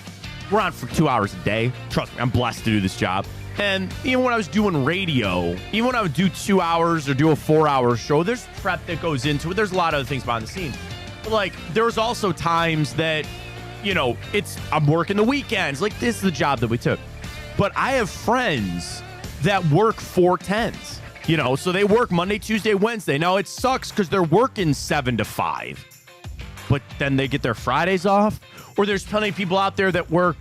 We're on for 2 hours a day. Trust me, I'm blessed to do this job. And even when I was doing radio, even when I would do 2 hours or do a 4-hour show, there's prep that goes into it. There's a lot of other things behind the scenes. But, there was also times that, I'm working the weekends. This is the job that we took. But I have friends that work 4/10s. So they work Monday, Tuesday, Wednesday. Now, it sucks because they're working 7 to 5. But then they get their Fridays off. Or there's plenty of people out there that work,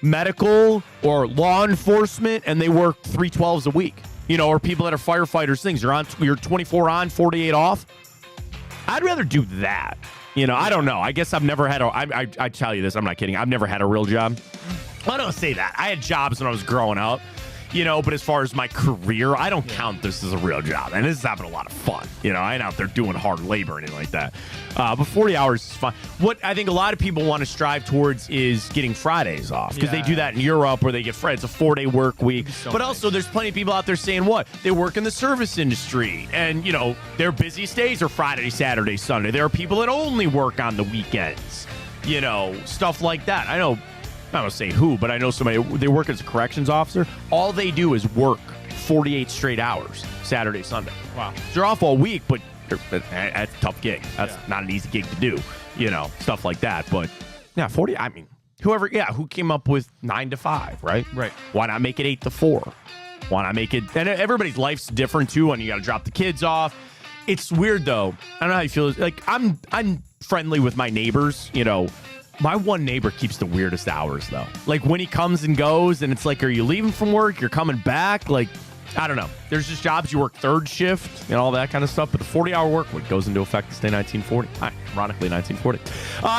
medical or law enforcement, and they work 3/12s a week. Or people that are firefighters, things. You're 24 on, 48 off. I'd rather do that. I don't know. I guess I've never had I tell you this, I'm not kidding. I've never had a real job. I don't say that. I had jobs when I was growing up. But as far as my career, I don't count this as a real job. And this is having a lot of fun. I ain't out there doing hard labor or anything like that. But 40 hours is fine. What I think a lot of people want to strive towards is getting Fridays off because they do that in Europe where they get Friday. It's a 4-day work week. But also there's plenty of people out there saying what? They work in the service industry. And, their busiest days are Friday, Saturday, Sunday. There are people that only work on the weekends. Stuff like that. I know. I don't say who, but I know somebody, they work as a corrections officer. All they do is work 48 straight hours, Saturday, Sunday. Wow. They're off all week, but that's a tough gig. That's not an easy gig to do, stuff like that. But, 40, who came up with 9 to 5, right? Right. Why not make it 8 to 4? Why not make it, and everybody's life's different, too, and you got to drop the kids off. It's weird, though. I don't know how you feel. Like, I'm friendly with my neighbors, My one neighbor keeps the weirdest hours, though. Like, when he comes and goes, and it's like, are you leaving from work? You're coming back? Like, I don't know. There's just jobs you work third shift and all that kind of stuff, but the 40-hour work week goes into effect this day, 1940. Ironically, 1940.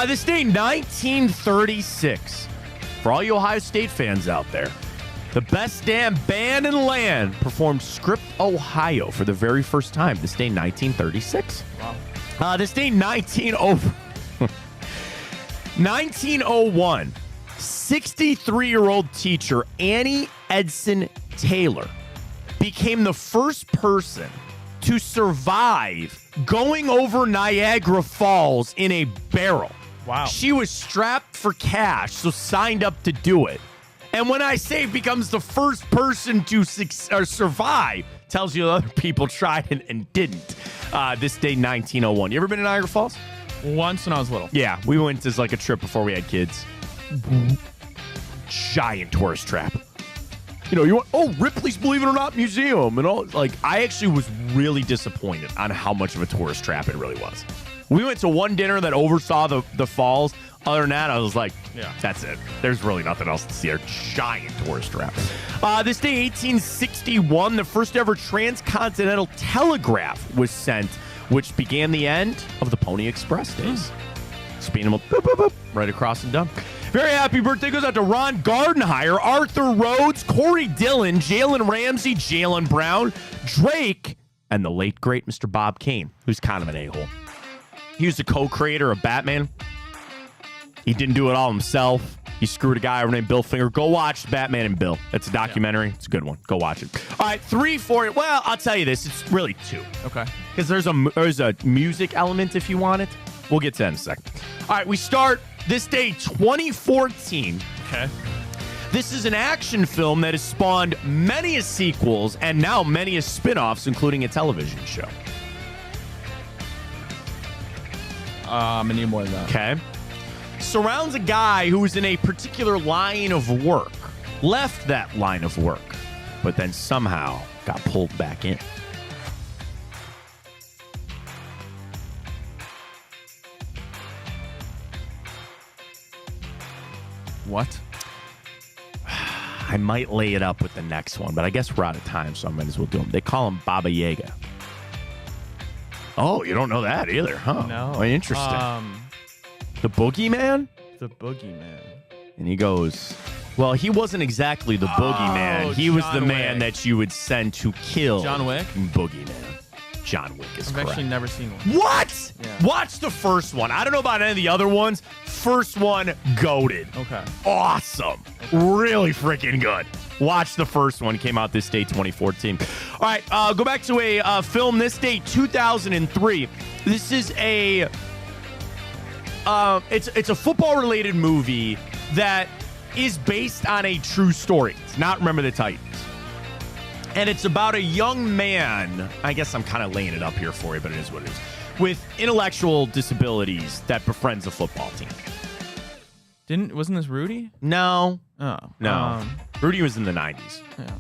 This day, 1936. For all you Ohio State fans out there, the best damn band in the land performed Script, Ohio for the very first time. This day, 1936. Wow. This day, 1901, 63-year-old teacher Annie Edson Taylor became the first person to survive going over Niagara Falls in a barrel. Wow. She was strapped for cash, so signed up to do it. And when I say becomes the first person to survive, tells you other people tried and didn't. This day, 1901. You ever been to Niagara Falls? Once when I was little. Yeah, we went as like a trip before we had kids. Giant tourist trap. You want, Ripley's Believe It or Not Museum and all. Like, I actually was really disappointed on how much of a tourist trap it really was. We went to one dinner that oversaw the falls. Other than that, I was like, that's it. There's really nothing else to see. A giant tourist trap. This day, 1861, the first ever transcontinental telegraph was sent, which began the end of the Pony Express days. Speeding them boop, boop, boop, right across and done. Very happy birthday goes out to Ron Gardenhire, Arthur Rhodes, Corey Dillon, Jalen Ramsey, Jalen Brown, Drake, and the late, great Mr. Bob Kane, who's kind of an a-hole. He was the co-creator of Batman. He didn't do it all himself. He screwed a guy over named Bill Finger. Go watch Batman and Bill. It's a documentary. It's a good one. Go watch it. All right, 3, 4. Well, I'll tell you this. It's really 2. Okay. Because there's a music element if you want it. We'll get to that in a second. All right, we start this day, 2014. Okay. This is an action film that has spawned many sequels and now many spin-offs, including a television show. I'm going to need more than that. Okay. Surrounds a guy who was in a particular line of work, left that line of work, but then somehow got pulled back in. What? I might lay it up with the next one, but I guess we're out of time, so I might as well do them. They call him Baba Yaga. Oh, you don't know that either, huh? No. Oh, interesting. The Boogeyman? The Boogeyman. And he goes, well, he wasn't exactly the Boogeyman. He was the man that you would send to kill John Wick? Boogeyman. John Wick is correct. I've actually never seen one. What? Yeah. Watch the first one. I don't know about any of the other ones. First one, goated. Okay. Awesome. Really freaking good. Watch the first one. Came out this day, 2014. All right, go back to a film this day, 2003. This is a it's a football-related movie that is based on a true story. It's not Remember the Titans. And it's about a young man, I guess I'm kind of laying it up here for you, but it is what it is, with intellectual disabilities that befriends a football team. Wasn't this Rudy? No. Oh. No. Rudy was in the 90s. Yeah.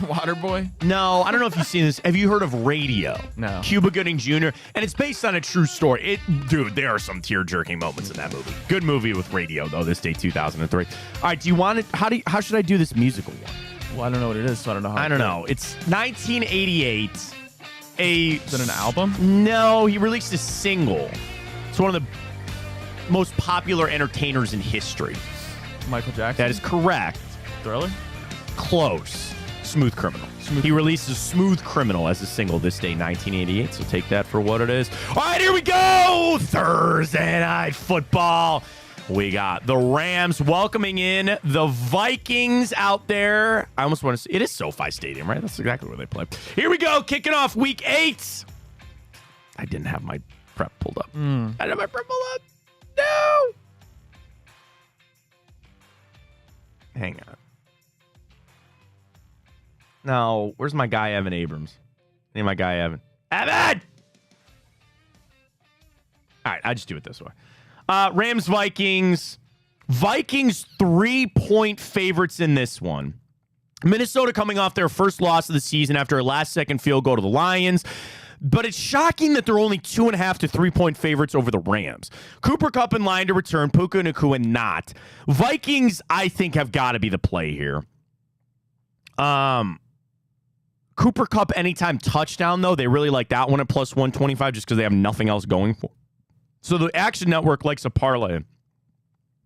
Waterboy? No, I don't know if you've seen this. Have you heard of Radio? No. Cuba Gooding Jr. And it's based on a true story. Dude, there are some tear-jerking moments in that movie. Good movie with Radio, though, this day, 2003. All right, do you want it? How should I do this musical one? Well, I don't know what it is, so I don't know how. I don't know. It's 1988. Is it an album? No, he released a single. It's one of the most popular entertainers in history. Michael Jackson? That is correct. Thriller? Close. Smooth Criminal. He releases Smooth Criminal as a single this day, 1988. So take that for what it is. All right, here we go. Thursday Night Football. We got the Rams welcoming in the Vikings out there. I almost want to say it is SoFi Stadium, right? That's exactly where they play. Here we go, kicking off week 8. I didn't have my prep pulled up. I didn't have my prep pulled up. No. Hang on. No, where's my guy, Evan Abrams? I need my guy, Evan. Evan! All right, I just do it this way. Rams, Vikings. Vikings 3-point favorites in this one. Minnesota coming off their first loss of the season after a last-second field goal to the Lions. But it's shocking that they're only 2.5 to 3-point favorites over the Rams. Cooper Kupp in line to return, Puka Nacua not. Vikings, I think, have got to be the play here. Cooper Kupp anytime touchdown, though, they really like that one at plus 125 just because they have nothing else going for. So the Action Network likes a parlay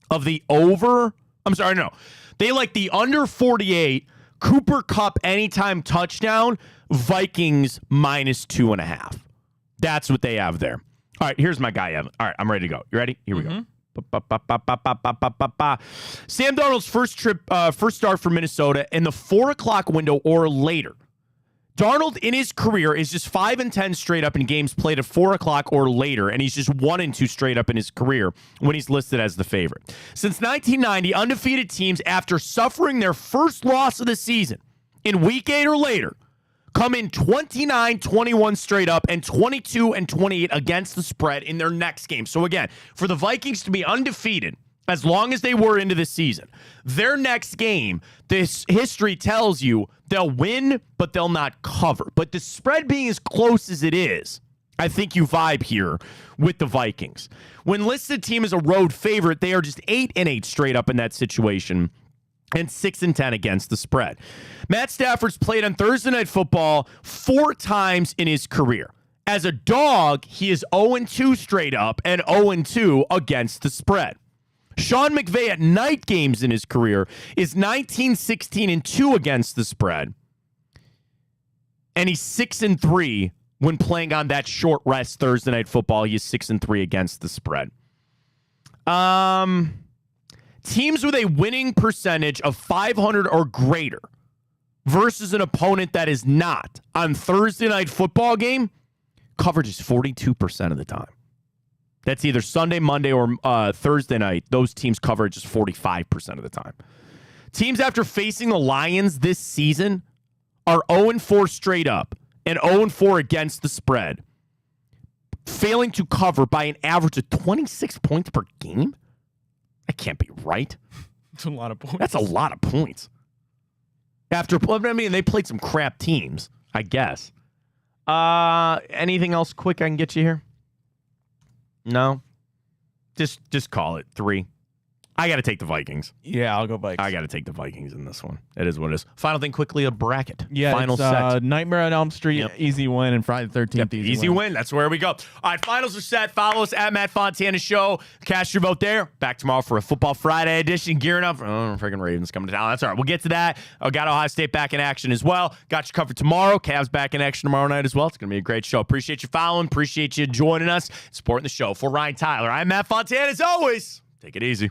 of the over. I'm sorry, no. They like the under 48, Cooper Kupp anytime touchdown, Vikings minus 2.5. That's what they have there. All right, here's my guy, Evan. All right, I'm ready to go. You ready? Here we go. Sam Darnold's first start for Minnesota in the 4 o'clock window or later. Darnold in his career is just 5-10 straight up in games played at 4 o'clock or later, and he's just 1-2 straight up in his career when he's listed as the favorite. Since 1990, undefeated teams, after suffering their first loss of the season in week 8 or later, come in 29-21 straight up and 22-28 against the spread in their next game. So again, for the Vikings to be undefeated as long as they were into the season, their next game, this history tells you they'll win, but they'll not cover. But the spread being as close as it is, I think you vibe here with the Vikings. When listed team is a road favorite, they are just 8-8 straight up in that situation and 6-10 against the spread. Matt Stafford's played on Thursday Night Football 4 times in his career. As a dog, he is 0-2 straight up and 0-2 against the spread. Sean McVay at night games in his career is 19-16-2 against the spread. And he's 6-3 when playing on that short rest Thursday Night Football. He is 6-3 against the spread. Teams with a winning percentage of 500 or greater versus an opponent that is not on Thursday Night Football game, coverage is 42% of the time. That's either Sunday, Monday, or Thursday night. Those teams' coverage is 45% of the time. Teams after facing the Lions this season are 0-4 straight up and 0-4 against the spread, failing to cover by an average of 26 points per game. That can't be right. That's a lot of points. That's a lot of points. They played some crap teams, I guess. Anything else quick I can get you here? No? Just call it 3. I got to take the Vikings. Yeah, I'll go Vikings. I got to take the Vikings in this one. It is what it is. Final thing quickly, a bracket. Yeah, Final set. Nightmare on Elm Street, easy win, and Friday the 13th, easy win. That's where we go. All right, finals are set. Follow us at Matt Fontana Show. Cast your vote there. Back tomorrow for a Football Friday edition. Gearing up. Oh, freaking Ravens coming to town. That's all right. We'll get to that. Got Ohio State back in action as well. Got you covered tomorrow. Cavs back in action tomorrow night as well. It's going to be a great show. Appreciate you following. Appreciate you joining us. Supporting the show. For Ryan Tyler, I'm Matt Fontana. As always, take it easy.